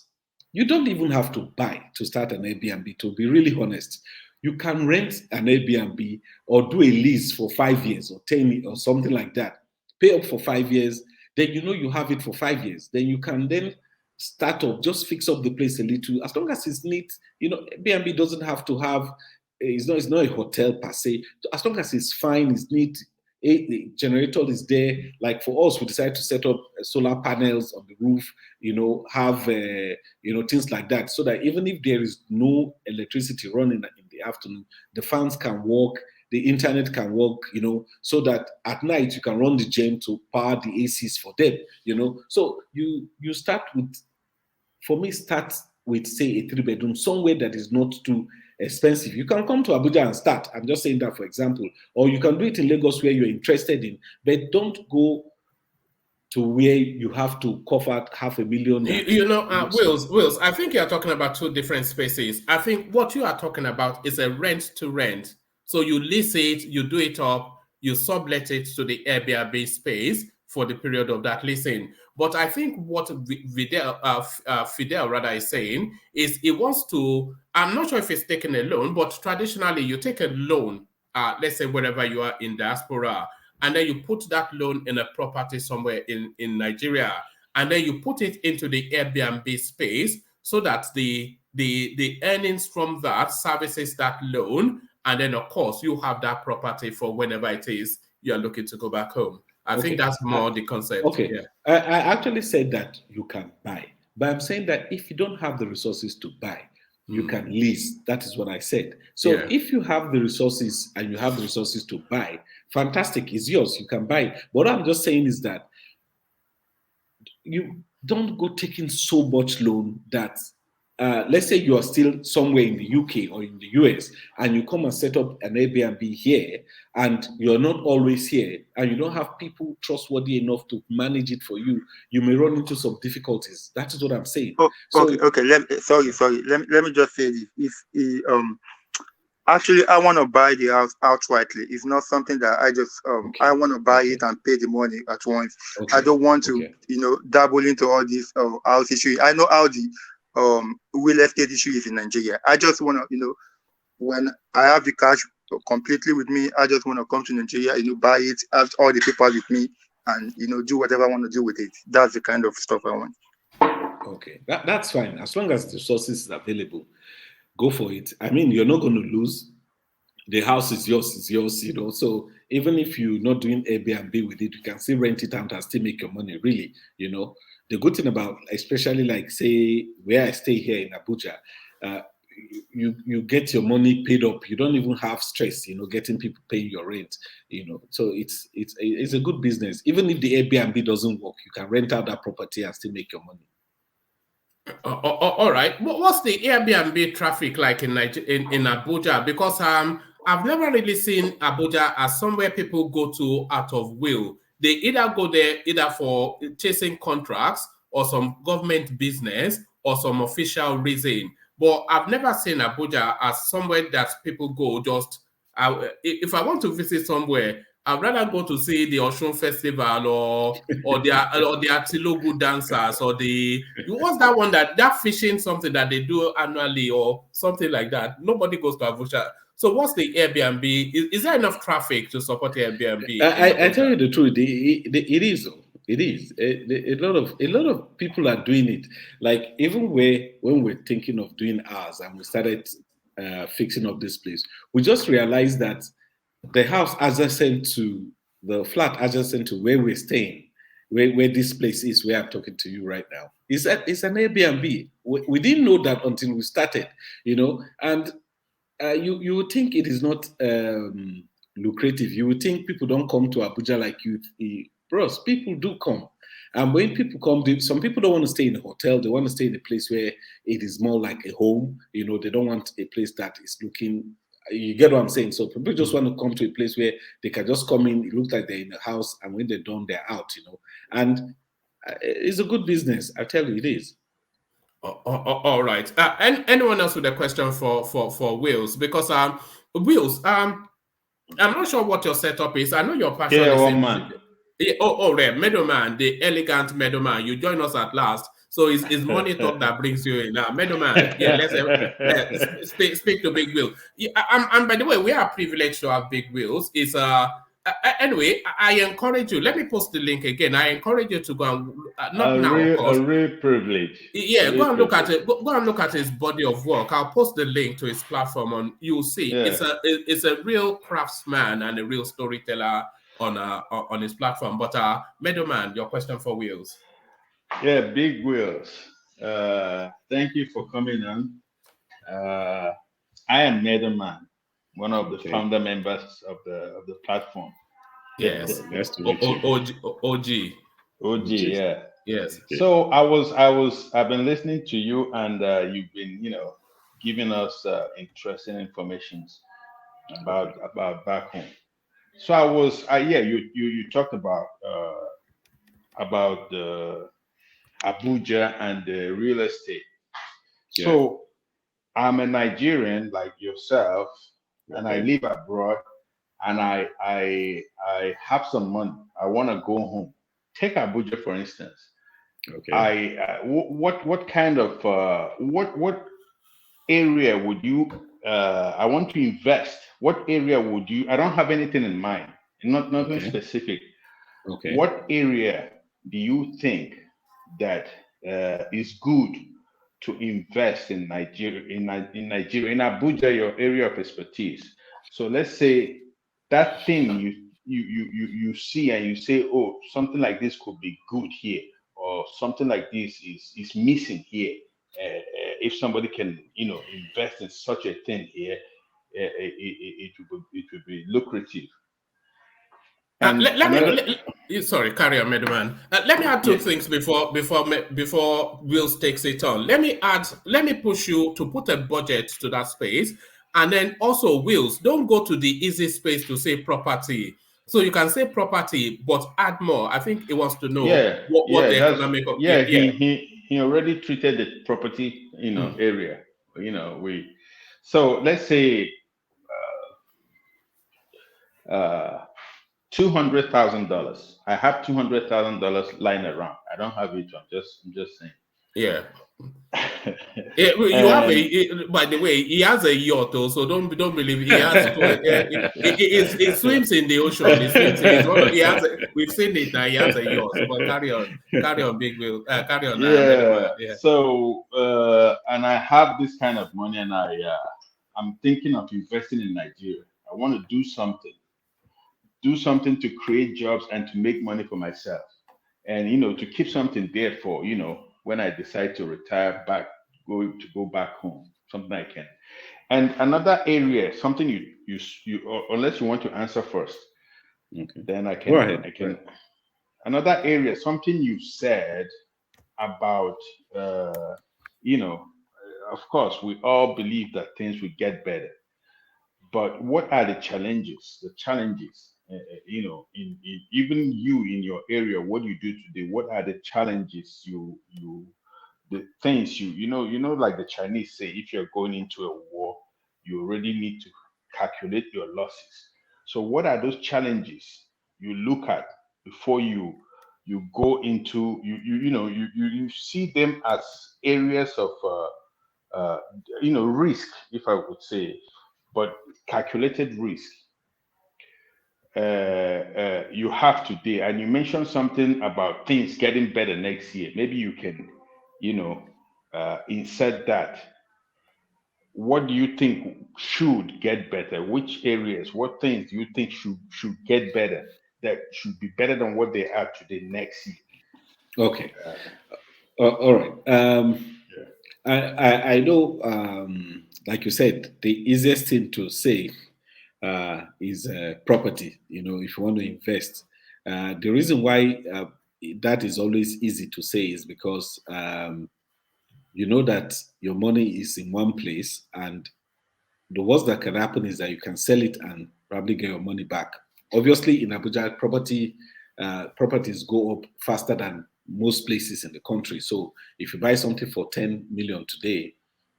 Speaker 4: you don't even have to buy to start an Airbnb. To be really honest, you can rent an Airbnb or do a lease for 5 years or 10 years or something like that. Pay up for 5 years, then you have it for 5 years. Then you can then start up, just fix up the place a little. As long as it's neat, Airbnb doesn't have to have, it's not a hotel per se. As long as it's fine, it's neat, the generator is there. Like for us, we decided to set up solar panels on the roof, have things like that, so that even if there is no electricity running in the afternoon, the fans can work, the internet can work, so that at night you can run the gen to power the ACs for them, So you start with, for me, start with, say, a 3-bedroom somewhere that is not too expensive. You can come to Abuja and start. I'm just saying that for example. Or you can do it in Lagos where you're interested in, but don't go to where you have to cover $500,000.
Speaker 2: Wills, I think you're talking about two different spaces. I think what you are talking about is a rent to rent. So you lease it, you do it up, you sublet it to the Airbnb space for the period of that leasing. But I think what Fidel rather is saying is he wants to, I'm not sure if he's taking a loan, but traditionally you take a loan, let's say wherever you are in diaspora, and then you put that loan in a property somewhere in Nigeria, and then you put it into the Airbnb space so that the earnings from that services that loan, and then of course you have that property for whenever it is you're looking to go back home. I think that's more the concept.
Speaker 4: Okay.
Speaker 2: Yeah.
Speaker 4: I actually said that you can buy, but I'm saying that if you don't have the resources to buy, you can lease. That is what I said. So if you have the resources and you have the resources to buy, fantastic, it's yours. You can buy. But what I'm just saying is that you don't go taking so much loan that let's say you are still somewhere in the UK or in the US and you come and set up an Airbnb here and you're not always here and you don't have people trustworthy enough to manage it for you, you may run into some difficulties. That is what I'm saying.
Speaker 8: Okay. Sorry. Let me just say this. Actually, I want to buy the house outrightly. It's not something that I just I want to buy it and pay the money at once. I don't want to dabble into all this house issue. I know how the real estate issue is in Nigeria. I just want to, when I have the cash completely with me, I just want to come to Nigeria, buy it, have all the papers with me, and do whatever I want to do with it. That's the kind of stuff I want.
Speaker 4: Okay, that's fine. As long as the resources is available, go for it. I mean, you're not going to lose. The house is yours, So even if you're not doing Airbnb with it, you can still rent it out and still make your money, really, The good thing about, especially like, say, where I stay here in Abuja, you get your money paid up. You don't even have stress, getting people paying your rent, So it's a good business. Even if the Airbnb doesn't work, you can rent out that property and still make your money.
Speaker 2: All right. What's the Airbnb traffic like in Abuja? Because I've never really seen Abuja as somewhere people go to out of will. They either go there either for chasing contracts or some government business or some official reason. But I've never seen Abuja as somewhere that people go just, if I want to visit somewhere, I'd rather go to see the Oshun Festival or the Atilogu dancers or what's that one that fishing something that they do annually or something like that. Nobody goes to Abuja. So what's the Airbnb? Is there enough traffic to support Airbnb?
Speaker 4: I tell you the truth, it is. It is a lot of people are doing it. Like even when we're thinking of doing ours and we started fixing up this place, we just realized that the house adjacent to the flat adjacent to where we're staying, where this place is, where I'm talking to you right now, it's an Airbnb. We didn't know that until we started, and you would think it is not lucrative. You would think people don't come to Abuja like you, bros. People do come, and when people come, some people don't want to stay in a hotel. They want to stay in a place where it is more like a home. They don't want a place that is looking. You get what I'm saying? So people just want to come to a place where they can just come in. It looks like they're in a house, and when they're done, they're out. And it's a good business. I tell you, it is.
Speaker 2: All right. Anyone else with a question for Wills? Because Wills, I'm not sure what your setup is. I know your passion is
Speaker 9: one man.
Speaker 2: Right, Middleman, the elegant Middleman. You join us at last. So it's money talk that brings you in. Now, Middleman, yeah, let's speak to Big Will. Yeah, and by the way, we are privileged to have Big Wills. It's anyway, I encourage you. Let me post the link again. I encourage you to go and
Speaker 9: a real privilege.
Speaker 2: Yeah, go and look at it. Go and look at his body of work. I'll post the link to his platform on. You'll see it's a real craftsman and a real storyteller on his platform. But Middleman, your question for Wills.
Speaker 9: Yeah, Big Wills. Thank you for coming on. I am Middleman, one of the founder members of the platform.
Speaker 2: Yes,
Speaker 4: nice to meet you.
Speaker 2: OG,
Speaker 9: yeah.
Speaker 2: Yes.
Speaker 9: So I've been listening to you, and you've been, giving us interesting informations about back home. So you talked about the Abuja and the real estate.
Speaker 4: Yeah.
Speaker 9: So I'm a Nigerian like yourself, and I live abroad, and I have some money. I want to go home. Take Abuja for instance.
Speaker 4: Okay.
Speaker 9: What kind of what area would you? I want to invest. What area would you? I don't have anything in mind. Nothing specific.
Speaker 4: Okay.
Speaker 9: What area do you think that is good to invest in Nigeria? In Nigeria, in Abuja, your area of expertise. So let's say that thing you see and you say, oh, something like this could be good here, or something like this is missing here. If somebody can, invest in such a thing here, it would be lucrative. And
Speaker 2: sorry, carry on, Middleman. Let me add two things before Wills takes it on. Let me push you to put a budget to that space, and then also Wills, don't go to the easy space to say property. So you can say property, but add more. I think he wants to know what the economic.
Speaker 9: He already treated the property, area. So let's say $200,000. I have $200,000 lying around. I don't have it. I'm just saying.
Speaker 2: Yeah. You have by the way, he has a yacht also. Don't believe he has. He swims in the ocean. He swims in we've seen it now. He has a yacht. But carry on, Big Will. Carry on.
Speaker 9: Yeah. So and I have this kind of money, and I'm thinking of investing in Nigeria. I want to do something to create jobs and to make money for myself, and to keep something there for when I decide to retire to go back home, something I can. And another area, something you unless you want to answer first, then I can.
Speaker 4: Go ahead.
Speaker 9: I can. Another area, something you said about of course we all believe that things will get better, but what are the challenges? In even you in your area, what you do today, what are the challenges the things like the Chinese say, if you're going into a war, you already need to calculate your losses. So what are those challenges you look at before you go into you see them as areas of risk, if I would say, but calculated risk. you have today, and you mentioned something about things getting better next year. Maybe you can, insert that. What do you think should get better? Which areas, what things do you think should get better, that should be better than what they are today next year?
Speaker 4: Okay. All right.
Speaker 9: Yeah.
Speaker 4: I know, like you said, the easiest thing to say is property. If you want to invest, the reason why that is always easy to say is because you know that your money is in one place, and the worst that can happen is that you can sell it and probably get your money back. Obviously, in Abuja, properties go up faster than most places in the country. So if you buy something for 10 million today,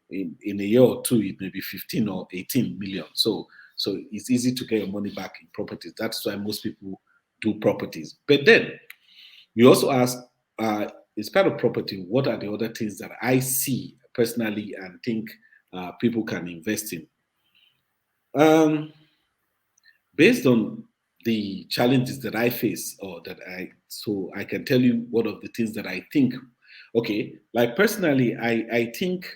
Speaker 4: in a year or two, it may be 15 or 18 million. So it's easy to get your money back in properties. That's why most people do properties. But then you also ask, as part of property, what are the other things that I see personally and think people can invest in? Based on the challenges that I face, so I can tell you one of the things that I think. Okay, like personally, I think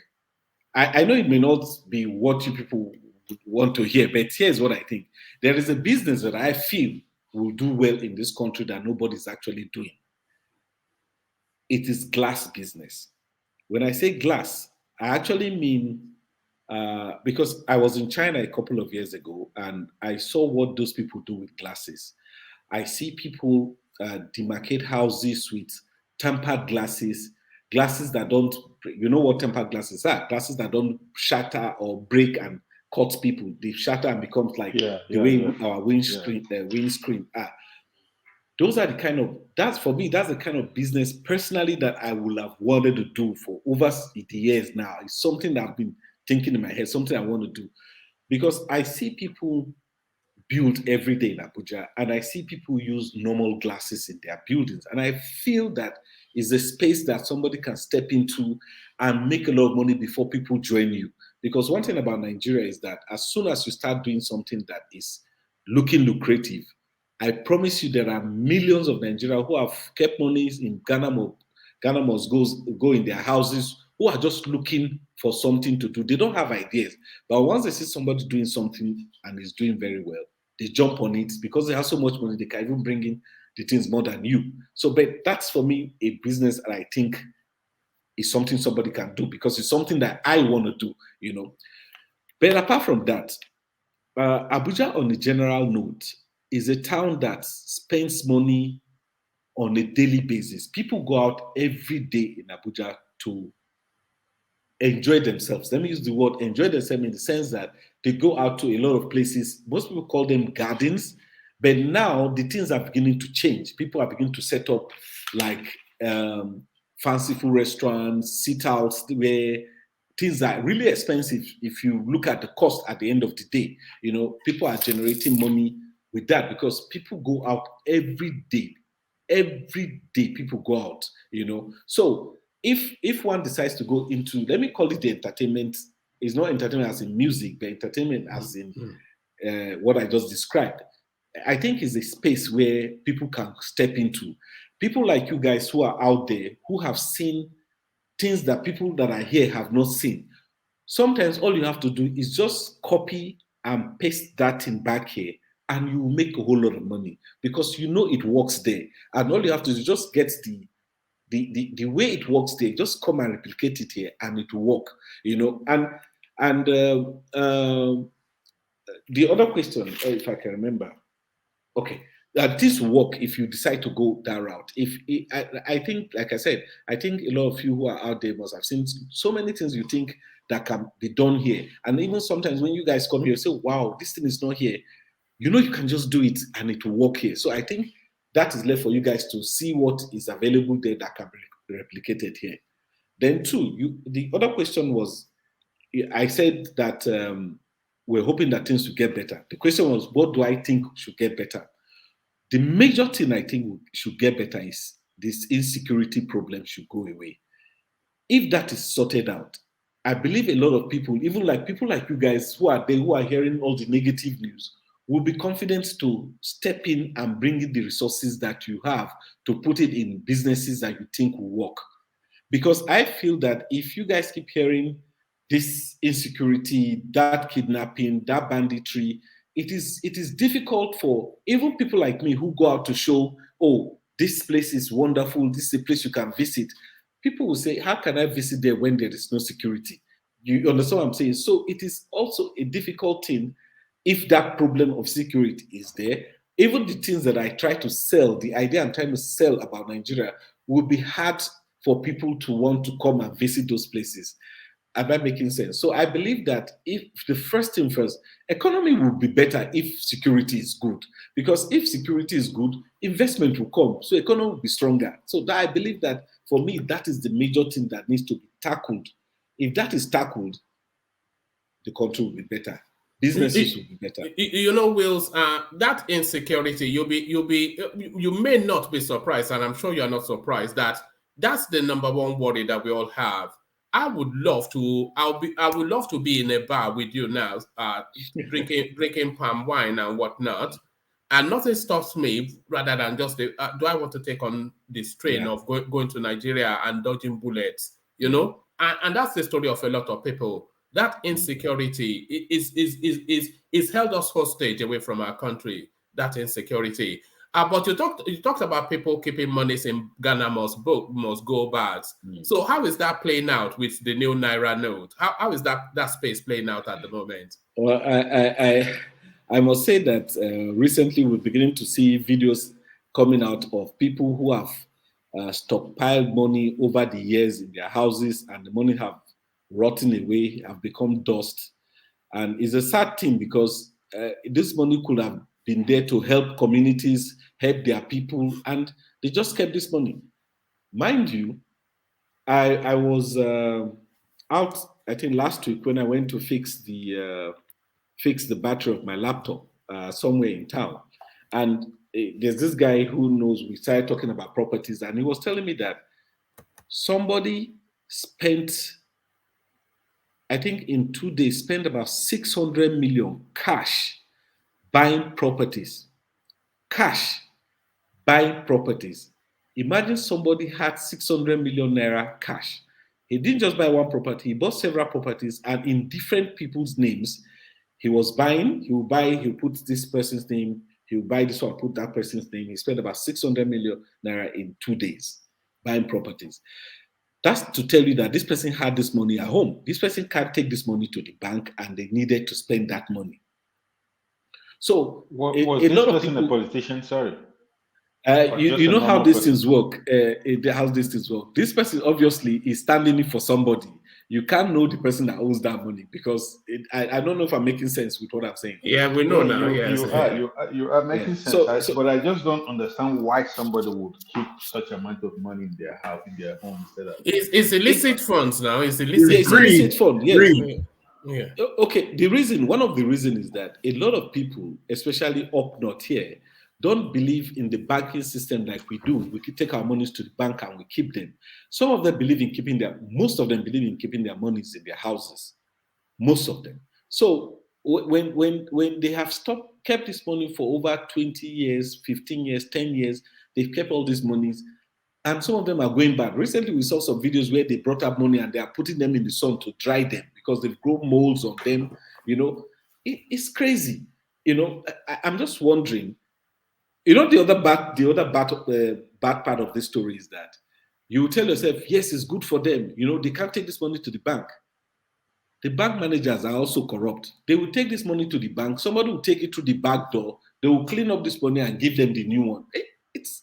Speaker 4: I know it may not be what you people would want to hear, but here's what I think. There is a business that I feel will do well in this country that nobody's actually doing. It is glass business. When I say glass, I actually mean because I was in China a couple of years ago and I saw what those people do with glasses. I see people demarcate houses with tempered glasses, glasses that don't, you know what tempered glasses are? Glasses that don't shatter or break and cut people. They shatter and becomes like the way our windscreen are. Those are the kind of, that's for me, that's the kind of business personally that I would have wanted to do for over the years now. It's something that I've been thinking in my head, something I want to do. Because I see people build every day in Abuja, and I see people use normal glasses in their buildings. And I feel that is a space that somebody can step into and make a lot of money before people join you. Because one thing about Nigeria is that as soon as you start doing something that is looking lucrative, I promise you there are millions of Nigerians who have kept monies in Ghana must go in their houses, who are just looking for something to do. They don't have ideas. But once they see somebody doing something and is doing very well, they jump on it because they have so much money, they can even bring in the things more than you. So, but that's for me a business that I think is something somebody can do because it's something that I want to do. But apart from that, Abuja on a general note is a town that spends money on a daily basis. People go out every day in Abuja to enjoy themselves. Let me use the word enjoy themselves in the sense that they go out to a lot of places. Most people call them gardens, but now the things are beginning to change. People are beginning to set up like fanciful restaurants, sit outs where things are really expensive. If you look at the cost at the end of the day, people are generating money with that because people go out every day. Every day people go out, So if one decides to go into, let me call it the entertainment, it's not entertainment as in music, but entertainment as in what I just described. I think is a space where people can step into. People like you guys who are out there, who have seen things that people that are here have not seen. Sometimes all you have to do is just copy and paste that thing back here, and you will make a whole lot of money because it works there. And all you have to do is just get the way it works there, just come and replicate it here, and it will work. And the other question, if I can remember, okay, this will work if you decide to go that route. I think, like I said, I think a lot of you who are out there must have seen so many things you think that can be done here. And even sometimes when you guys come here, you say, wow, this thing is not here. You can just do it and it will work here. So I think that is left for you guys to see what is available there that can be replicated here. Then the other question was, I said that we're hoping that things will get better. The question was, what do I think should get better? The major thing I think should get better is this insecurity problem should go away. If that is sorted out, I believe a lot of people, even like people like you guys who are there, who are hearing all the negative news,
Speaker 3: will be confident to step in and bring in the resources that you have to put it in businesses that you think will work. Because I feel that if you guys keep hearing this insecurity, that kidnapping, that banditry, it is difficult for even people like me who go out to show, oh, this place is wonderful, this is a place you can visit. People will say, how can I visit there when there is no security? You understand what I'm saying? So it is also a difficult thing if that problem of security is there. Even the things that I try to sell, the idea I'm trying to sell about Nigeria will be hard for people to want to come and visit those places. Am I making sense? So I believe that if the first thing first, economy will be better if security is good. Because if security is good, investment will come. So economy will be stronger. So that I believe that for me, that is the major thing that needs to be tackled. If that is tackled, the country will be better. Businesses will be better.
Speaker 2: You know, Wills, that insecurity, you may not be surprised, and I'm sure you're not surprised that that's the number one worry that we all have. I would love to be in a bar with you now, drinking palm wine and whatnot, and nothing stops me rather than just do I want to take on this train of going to Nigeria and dodging bullets, you know? And that's the story of a lot of people. That insecurity is held us hostage away from our country. That insecurity. But you talked about people keeping monies in Ghana must go bags. So how is that playing out with the new Naira note? How is that space playing out at the moment?
Speaker 3: Well, I must say that recently we're beginning to see videos coming out of people who have stockpiled money over the years in their houses, and the money have rotten away, have become dust. And it's a sad thing because this money could have been there to help communities, help their people, and they just kept this money. Mind you, I was out, I think last week when I went to fix the battery of my laptop somewhere in town. And there's this guy who knows, we started talking about properties, and he was telling me that somebody spent, I think in 2 days, spent about 600 million cash buying properties. Cash buying properties. Imagine somebody had 600 million naira cash. He didn't just buy one property, he bought several properties, and in different people's names. He was buying, he'll put this person's name, he'll buy this one, put that person's name. He spent about 600 million naira in 2 days buying properties. That's to tell you that this person had this money at home. This person can't take this money to the bank, and they needed to spend that money. So
Speaker 9: was this person a politician? Sorry.
Speaker 3: You know how these things work. How these things work. This person obviously is standing in for somebody. You can't know the person that owes that money because I don't know if I'm making sense with what I'm saying.
Speaker 2: Yeah, we know now.
Speaker 9: You are making sense. But I just don't understand why somebody would keep such amount of money in their house, in their home, instead of.
Speaker 2: It's illicit funds now. It's illicit.
Speaker 3: Illicit fund. Yes.
Speaker 2: Yeah.
Speaker 3: Okay. One of the reasons is that a lot of people, especially up north here, don't believe in the banking system like we do. We can take our monies to the bank and we keep them. Some of them believe in most of them believe in keeping their monies in their houses. Most of them. So when they have kept this money for over 20 years, 15 years, 10 years, they've kept all these monies, and some of them are going bad. Recently, we saw some videos where they brought up money and they are putting them in the sun to dry them because they've grown molds on them. You know, it's crazy. You know, I'm just wondering. You know, the other bad part of this story is that you tell yourself, yes, it's good for them. You know, they can't take this money to the bank. The bank managers are also corrupt. They will take this money to the bank. Somebody will take it through the back door. They will clean up this money and give them the new one. It's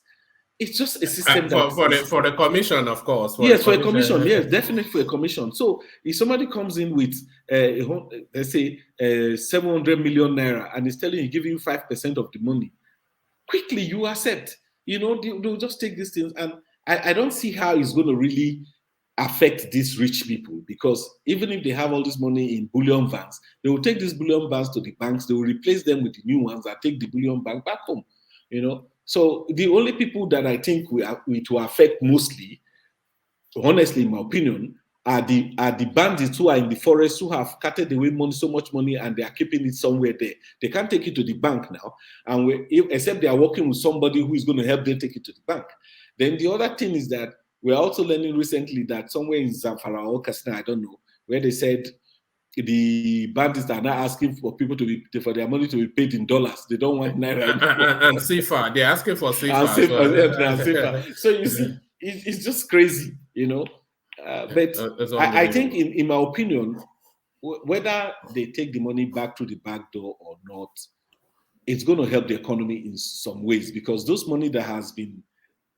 Speaker 3: just a system
Speaker 2: for the commission, of course.
Speaker 3: For a commission. Yes, definitely for a commission. So if somebody comes in with, let's say, 700 million naira and is telling you, giving you 5% of the money, quickly you accept. You know, they'll just take these things, and I don't see how it's going to really affect these rich people, because even if they have all this money in bullion vans, they will take these bullion vans to the banks, they will replace them with the new ones and take the bullion bank back home. You know, so the only people that I think it will affect mostly, honestly, in my opinion,
Speaker 4: are the bandits who are in the forest who have carted away money, so much money, and they are keeping it somewhere there. They can't take it to the bank now, and except they are working with somebody who is going to help them take it to the bank. Then the other thing is that we're also learning recently that somewhere in Zamfara or Katsina, I don't know, where they said the bandits are now asking for people for their money to be paid in dollars. They don't want naira
Speaker 2: and CFA. They're asking for CFA.
Speaker 4: So you see, it's just crazy, you know. But I think, in my opinion, whether they take the money back through the back door or not, it's going to help the economy in some ways, because those money that has been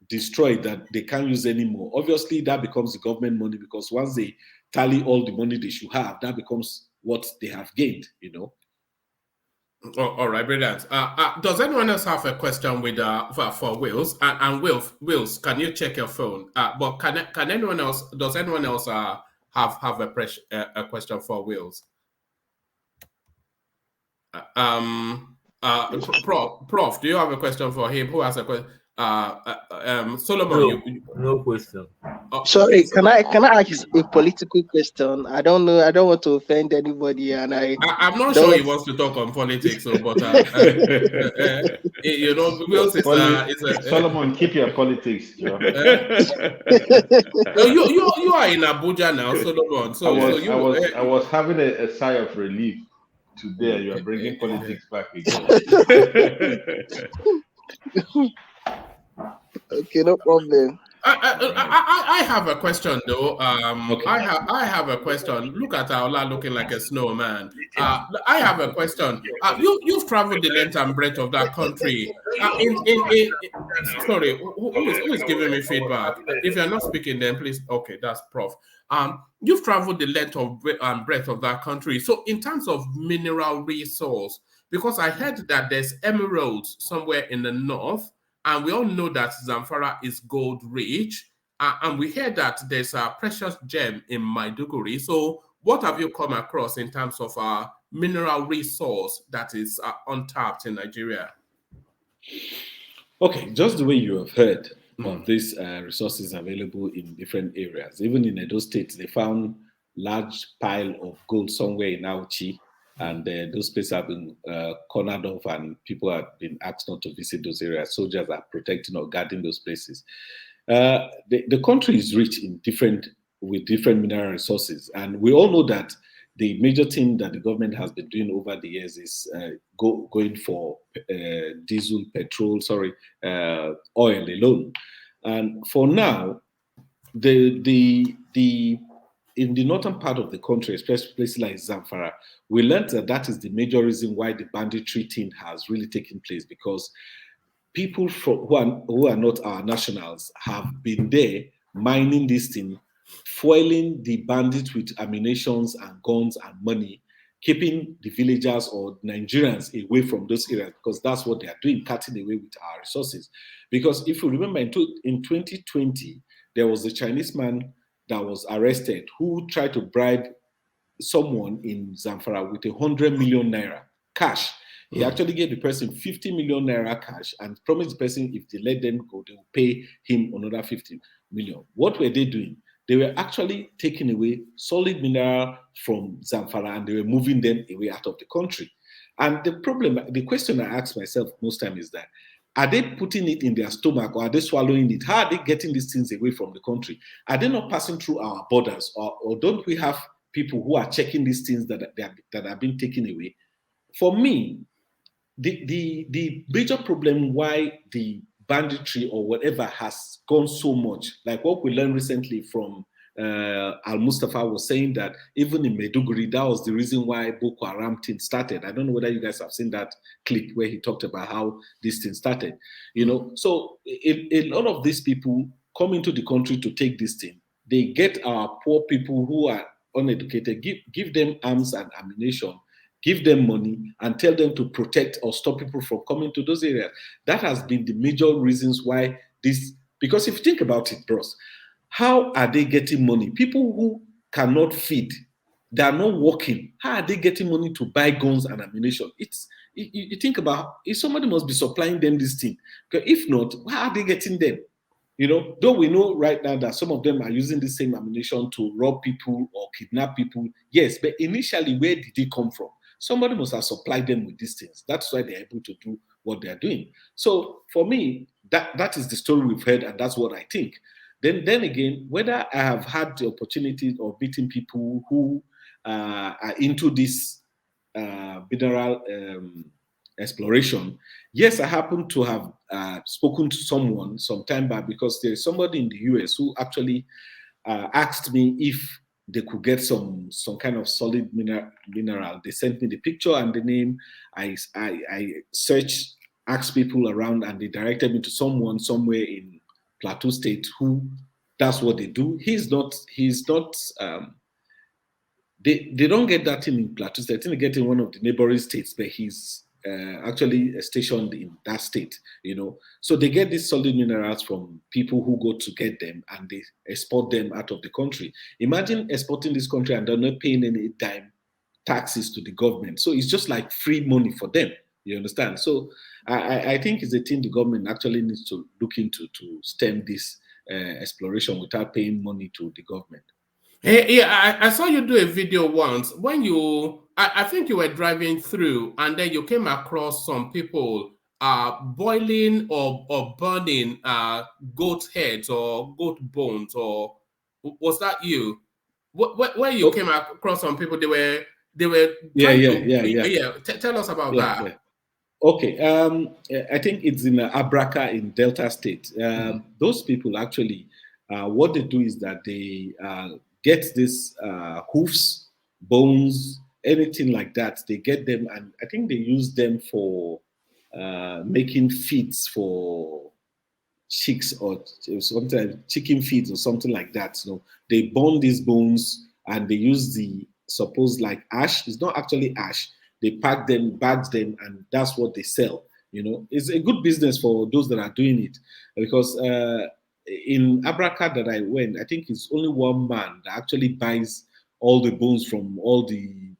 Speaker 4: destroyed that they can't use anymore, obviously that becomes the government money, because once they tally all the money they should have, that becomes what they have gained, you know.
Speaker 2: All right, brilliant. Does anyone else have a question with for Wills? And Wills, can you check your phone? But can anyone else? Does anyone else have a question for Wills? Prof, do you have a question for him? Who has a question? Solomon,
Speaker 1: no question.
Speaker 7: Sorry, can I ask a political question? I don't know. I don't want to offend anybody, and
Speaker 2: I'm not sure he wants to talk on politics. So, but you know, Wills is
Speaker 9: Solomon, keep your politics, Joe.
Speaker 2: You are in Abuja now, Solomon.
Speaker 9: I was having a sigh of relief today. You are bringing politics back again.
Speaker 7: Okay, no problem.
Speaker 2: I have a question though.
Speaker 4: Okay.
Speaker 2: I have a question. Look at Aola looking like a snowman. I have a question. You've traveled the length and breadth of that country. Sorry, who is giving me feedback? If you're not speaking, then please. Okay, that's Prof. You've traveled the length and breadth of that country. So in terms of mineral resource, because I heard that there's emeralds somewhere in the north. And we all know that Zamfara is gold rich. And we hear that there's a precious gem in Maiduguri. So what have you come across in terms of mineral resource that is untapped in Nigeria?
Speaker 4: Okay, just the way you have heard of these resources available in different areas. Even in Edo State, they found large pile of gold somewhere in Auchi. And those places have been cornered off, and people have been asked not to visit those areas. Soldiers are protecting or guarding those places. The country is rich with different mineral resources, and we all know that the major thing that the government has been doing over the years is going for diesel, petrol, oil alone. And for now, in the northern part of the country, especially places like Zamfara, we learned that is the major reason why the banditry thing has really taken place, because people who are not our nationals have been there mining this thing, foiling the bandits with ammunitions and guns and money, keeping the villagers or Nigerians away from those areas, because that's what they are doing, cutting away with our resources. Because if you remember, in 2020, there was a Chinese man that was arrested who tried to bribe someone in Zamfara with 100 million naira cash. He actually gave the person 50 million naira cash and promised the person if they let them go, they will pay him another 50 million. What were they doing? They were actually taking away solid mineral from Zamfara, and they were moving them away out of the country. And the question I ask myself most time is that, are they putting it in their stomach, or are they swallowing it? How are they getting these things away from the country? Are they not passing through our borders, or don't we have people who are checking these things that are being taken away? For me, the major problem why the banditry or whatever has gone so much, like what we learned recently from Al-Mustafa was saying that even in Maiduguri, that was the reason why Boko Haram thing started. I don't know whether you guys have seen that clip where he talked about how this thing started. You know, so a lot of these people come into the country to take this thing. They get our poor people who are uneducated, give them arms and ammunition, give them money, and tell them to protect or stop people from coming to those areas. That has been the major reasons why this, because if you think about it, bros, how are they getting money? People who cannot feed, they are not working. How are they getting money to buy guns and ammunition? You think about it, somebody must be supplying them this thing. Because if not, how are they getting them?
Speaker 3: though we know right now that some of them are using the same ammunition to rob people or kidnap people, yes, but initially, where did it come from? Somebody must have supplied them with these things. That's why they're able to do what they're doing. So for me, that is the story we've heard, and that's what I think. Then again, whether I have had the opportunity of meeting people who are into this mineral exploration, yes, I happen to have spoken to someone some time back, because there's somebody in the US who actually asked me if they could get some kind of solid mineral. They sent me the picture and the name. I searched, asked people around, and they directed me to someone somewhere in Plateau State who that's what they do. He's not they don't get that in Plateau State. I think they get in one of the neighboring states, but he's actually stationed in that state, So they get these solid minerals from people who go to get them, and they export them out of the country. Imagine exporting this country and they're not paying any dime taxes to the government. So it's just like free money for them. You understand? So I think it's a thing the government actually needs to look into to stem this exploration without paying money to the government.
Speaker 2: Hey, yeah, I saw you do a video once when I think you were driving through, and then you came across some people boiling or burning goat heads or goat bones, or was that you? Where you came across some people, they were tell us about that.
Speaker 3: Yeah. Okay, I think it's in Abraka in Delta State. Those people actually, what they do is that they get this hoofs, bones, anything like that. They get them, and I think they use them for making feeds for chicks, or sometimes chicken feeds or something like that. So they burn these bones and they use the supposed like ash. It's not actually ash. They pack them, bag them, and that's what they sell. It's a good business for those that are doing it, because in Abraka that I went, I think it's only one man that actually buys all the bones from all the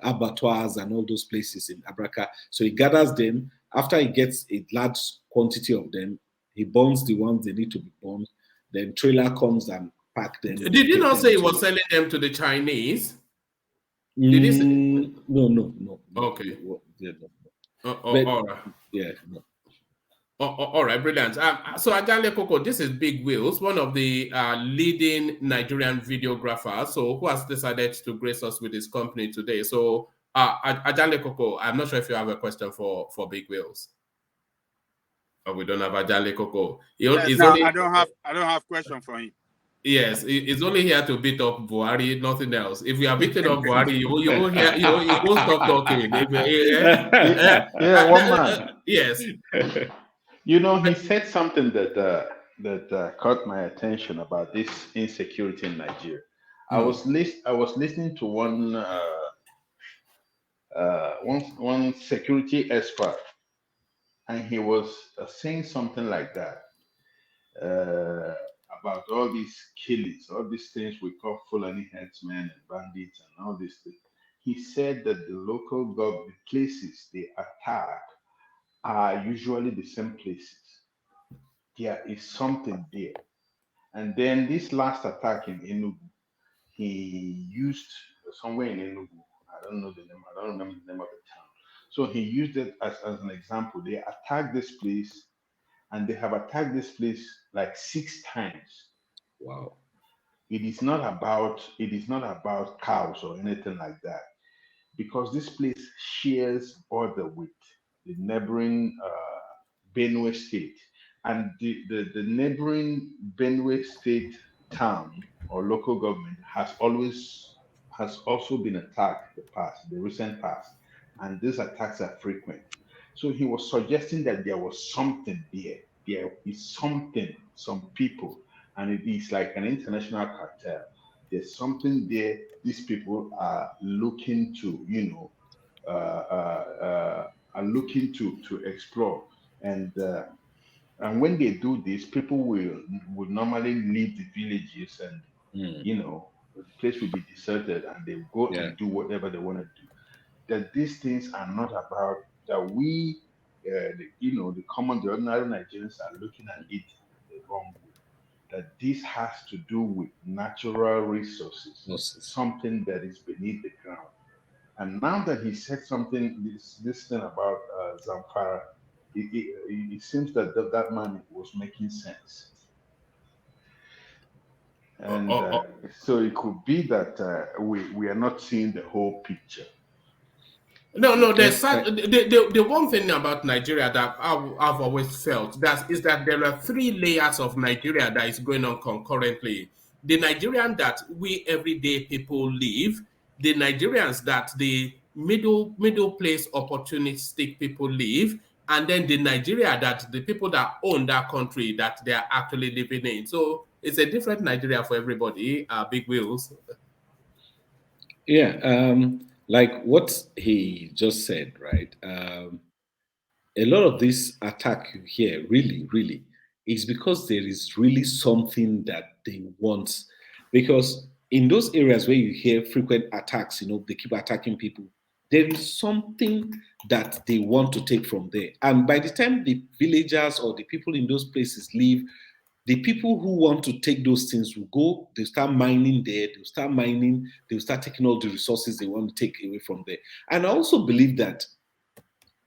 Speaker 3: abattoirs and all those places in Abraka. So he gathers them. After he gets a large quantity of them, he burns the ones they need to be burned. Then trailer comes and pack them.
Speaker 2: Did you not say he was selling them to the Chinese?
Speaker 3: Did he say? No.
Speaker 2: Okay.
Speaker 3: Yeah, no.
Speaker 2: All right.
Speaker 3: Yeah. No.
Speaker 2: All right, brilliant. So Ajale Koko, this is Big Wheels, one of the leading Nigerian videographers, so who has decided to grace us with his company today. So Ajale Koko, I'm not sure if you have a question for Big Wheels. Oh, we don't have Ajale Koko.
Speaker 10: I don't have question for him.
Speaker 2: Yes, he's only here to beat up Buhari, nothing else. If we are beating up Buhari, you won't stop talking.
Speaker 9: One man.
Speaker 2: Yes.
Speaker 9: He said something that caught my attention about this insecurity in Nigeria. I was listening to one security expert, and he was saying something like that about all these killings, all these things we call Fulani headsmen and bandits and all these things. He said that the local government places they attack are usually the same places. There is something there. And then this last attack in Enugu, he used somewhere in Enugu, I don't know the name, I don't remember the name of the town. So he used it as an example. They attacked this place, and they have attacked this place like 6 times.
Speaker 3: Wow.
Speaker 9: It is not about cows or anything like that, because this place shares border with the neighboring Benue State, and the neighboring Benue State town or local government has also been attacked the recent past, and these attacks are frequent. So he was suggesting that there was something there. There is something, some people, and it is like an international cartel. There's something there. These people are looking to, are looking to explore, and when they do this, people will normally leave the villages, and the place will be deserted, and they go and do whatever they want to do. That these things are not about that we, the ordinary Nigerians are looking at it the wrong way. that this has to do with natural resources, something that is beneath the ground. And now that he said something, this thing about Zamfara, it seems that that man was making sense. And so it could be that we are not seeing the whole picture.
Speaker 2: No, there's the one thing about Nigeria that I've always felt is that there are 3 layers of Nigeria that is going on concurrently. The Nigerian that we everyday people live, the Nigerians that the middle place opportunistic people live, and then the Nigeria that the people that own that country that they are actually living in. So it's a different Nigeria for everybody. Big wheels.
Speaker 3: Yeah, like what he just said, right? A lot of this attack you hear, really, is because there is really something that they want. Because in those areas where you hear frequent attacks, they keep attacking people, there is something that they want to take from there. And by the time the villagers or the people in those places leave, the people who want to take those things will go, they'll start mining there, they'll start taking all the resources they want to take away from there. And I also believe that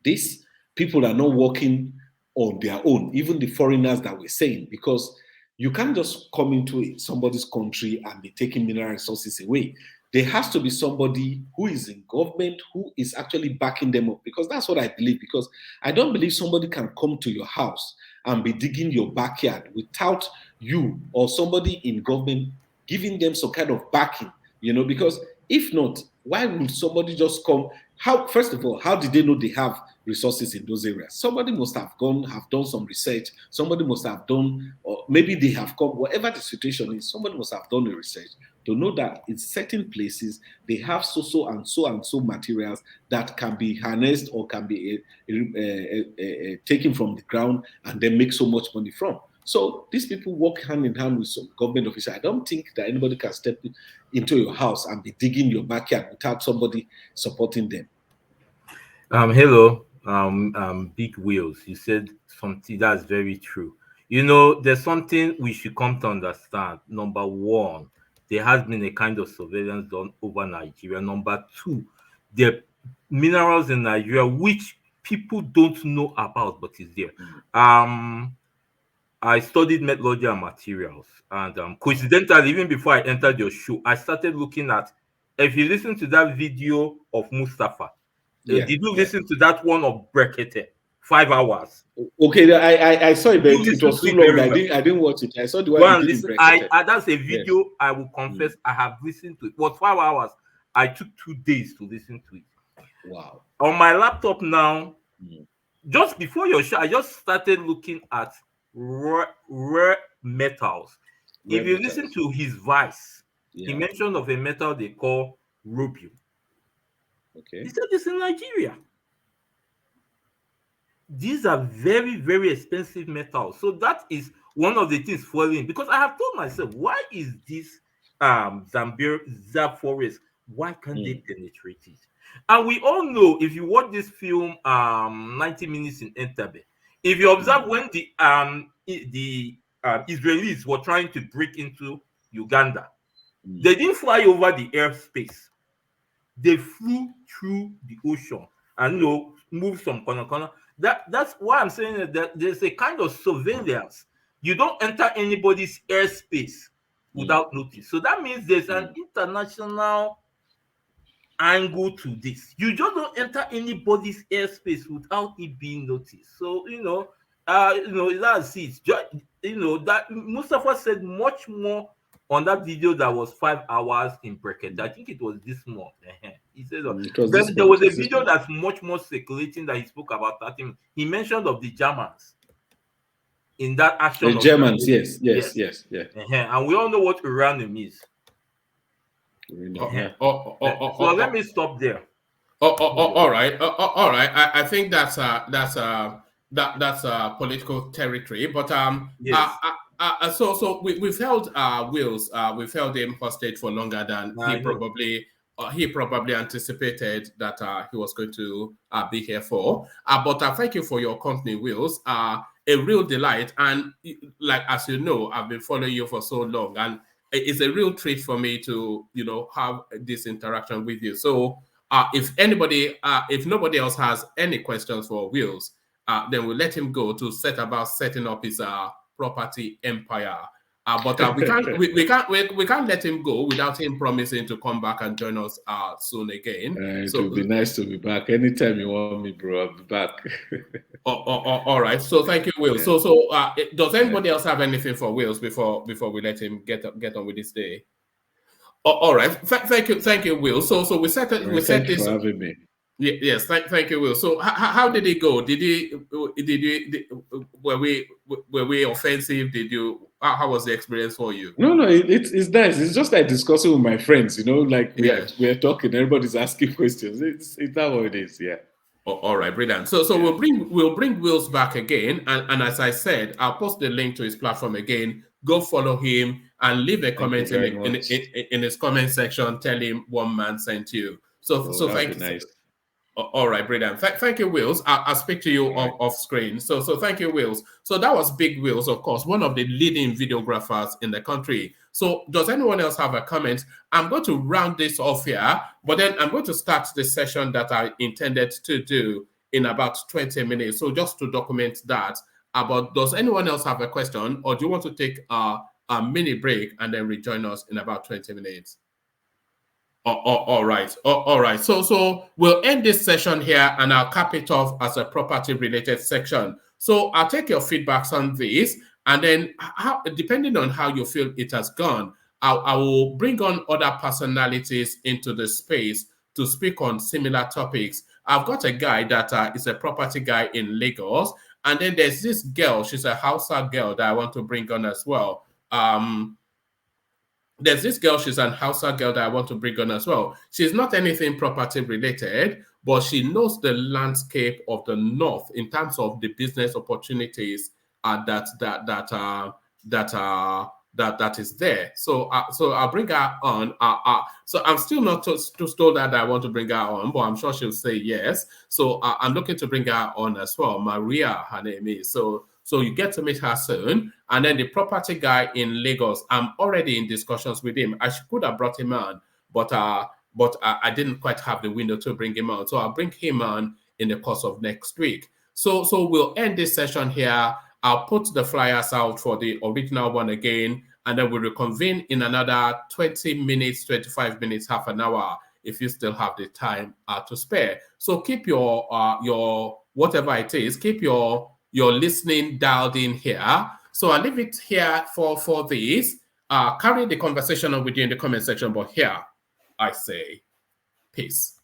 Speaker 3: these people are not working on their own, even the foreigners that we're saying, because you can't just come into somebody's country and be taking mineral resources away. There has to be somebody who is in government who is actually backing them up, because that's what I believe. Because I don't believe somebody can come to your house and be digging your backyard without you or somebody in government giving them some kind of backing, because if not, why would somebody just come? First of all, how did they know they have resources in those areas? Somebody must have done some research. Somebody must have done, or maybe they have come, whatever the situation is, somebody must have done the research to know that in certain places they have so and so materials that can be harnessed or can be taken from the ground and then make so much money from. So these people work hand in hand with some government officials. I don't think that anybody can step into your house and be digging your backyard without somebody supporting them.
Speaker 11: Hello, Big Wheels. You said something that's very true. There's something we should come to understand. Number one, there has been a kind of surveillance done over Nigeria. Number two, there are minerals in Nigeria which people don't know about, but is there. I studied metallurgy and materials, and coincidentally, even before I entered your show, I started looking at. If you listen to that video of Mustafa, did you listen to that one of Brekete? 5 hours.
Speaker 3: Okay, I saw it, but it was too long. I didn't watch it. I saw the one you did in Brekete.
Speaker 11: That's a video. Yes. I will confess, I have listened to it. It was 5 hours. I took 2 days to listen to it.
Speaker 3: Wow.
Speaker 11: On my laptop now, just before your show, I just started looking at rare metals. If you listen to his voice, he mentioned of a metal they call rubium.
Speaker 3: Okay.
Speaker 11: He said this in Nigeria. These are very, very expensive metals. So that is one of the things following. Because I have told myself, why is this Zambia forest? Why can't they penetrate it? And we all know, if you watch this film, 90 Minutes in Entebbe, if you observe when the Israelis were trying to break into Uganda, they didn't fly over the airspace. They flew through the ocean and moved some corner. That's why I'm saying that there's a kind of surveillance. You don't enter anybody's airspace without notice. So that means there's an international angle to this. You just don't enter anybody's airspace without it being noticed. So that's it. That Mustafa said much more on that video that was 5 hours in Brekete. I think it was this month. He said there was a video that's much more circulating that he spoke about that. He mentioned of the Germans in that action.
Speaker 3: The Germans, yes.
Speaker 11: And we all know what uranium is. So let me stop there.
Speaker 2: All right. I think that's political territory. But
Speaker 11: yes.
Speaker 2: So we've held Wills. We've held him hostage for longer than he probably anticipated that he was going to be here for. But thank you for your company, Wills. a real delight. And like, as you know, I've been following you for so long, and it's a real treat for me to, have this interaction with you. So if nobody else has any questions for Wills, then we'll let him go to set about setting up his property empire. But we can't let him go without him promising to come back and join us soon again.
Speaker 4: It would be nice to be back. Anytime you want me, bro, I'll be back.
Speaker 2: All right. So thank you, Will. Yeah. So does anybody else have anything for Wills before we let him get on with this day? All right. Thank you, Will. So we set
Speaker 4: thank you for having me.
Speaker 2: Yes, thank you, Will. So how did it go? Were we offensive? How was the experience for you?
Speaker 4: No, it's nice. It's just like discussing with my friends, like we're talking, everybody's asking questions. It's that what it is, yeah.
Speaker 2: All right, brilliant. So we'll bring Wills back again, and as I said, I'll post the link to his platform again. Go follow him and leave a comment in his comment section. Tell him one man sent you. So thank you. Nice. All right, brilliant. Thank you, Wills. I'll speak to you off screen. So thank you, Wills. So that was Big Wills, of course, one of the leading videographers in the country. So does anyone else have a comment? I'm going to round this off here, but then I'm going to start the session that I intended to do in about 20 minutes. So just to document that, does anyone else have a question, or do you want to take a mini break and then rejoin us in about 20 minutes? All right. So we'll end this session here, and I'll cap it off as a property-related section. So I'll take your feedbacks on this, and then depending on how you feel it has gone, I will bring on other personalities into the space to speak on similar topics. I've got a guy that is a property guy in Lagos, and then there's this girl. She's a Hausa girl that I want to bring on as well. There's this girl, she's an Hausa girl that I want to bring on as well. She's not anything property related, but she knows the landscape of the North in terms of the business opportunities that is there. So I'll bring her on. So I'm still not too told that I want to bring her on, but I'm sure she'll say yes. So I'm looking to bring her on as well. Maria, her name is. So you get to meet her soon. And then the property guy in Lagos, I'm already in discussions with him. I could have brought him on, but I didn't quite have the window to bring him on. So I'll bring him on in the course of next week. So we'll end this session here. I'll put the flyers out for the original one again, and then we'll reconvene in another 20 minutes, 25 minutes, half an hour, if you still have the time to spare. So keep your whatever it is, keep your listening dialed in here. So I'll leave it here for this. Carry the conversation on with you in the comment section, but here I say peace.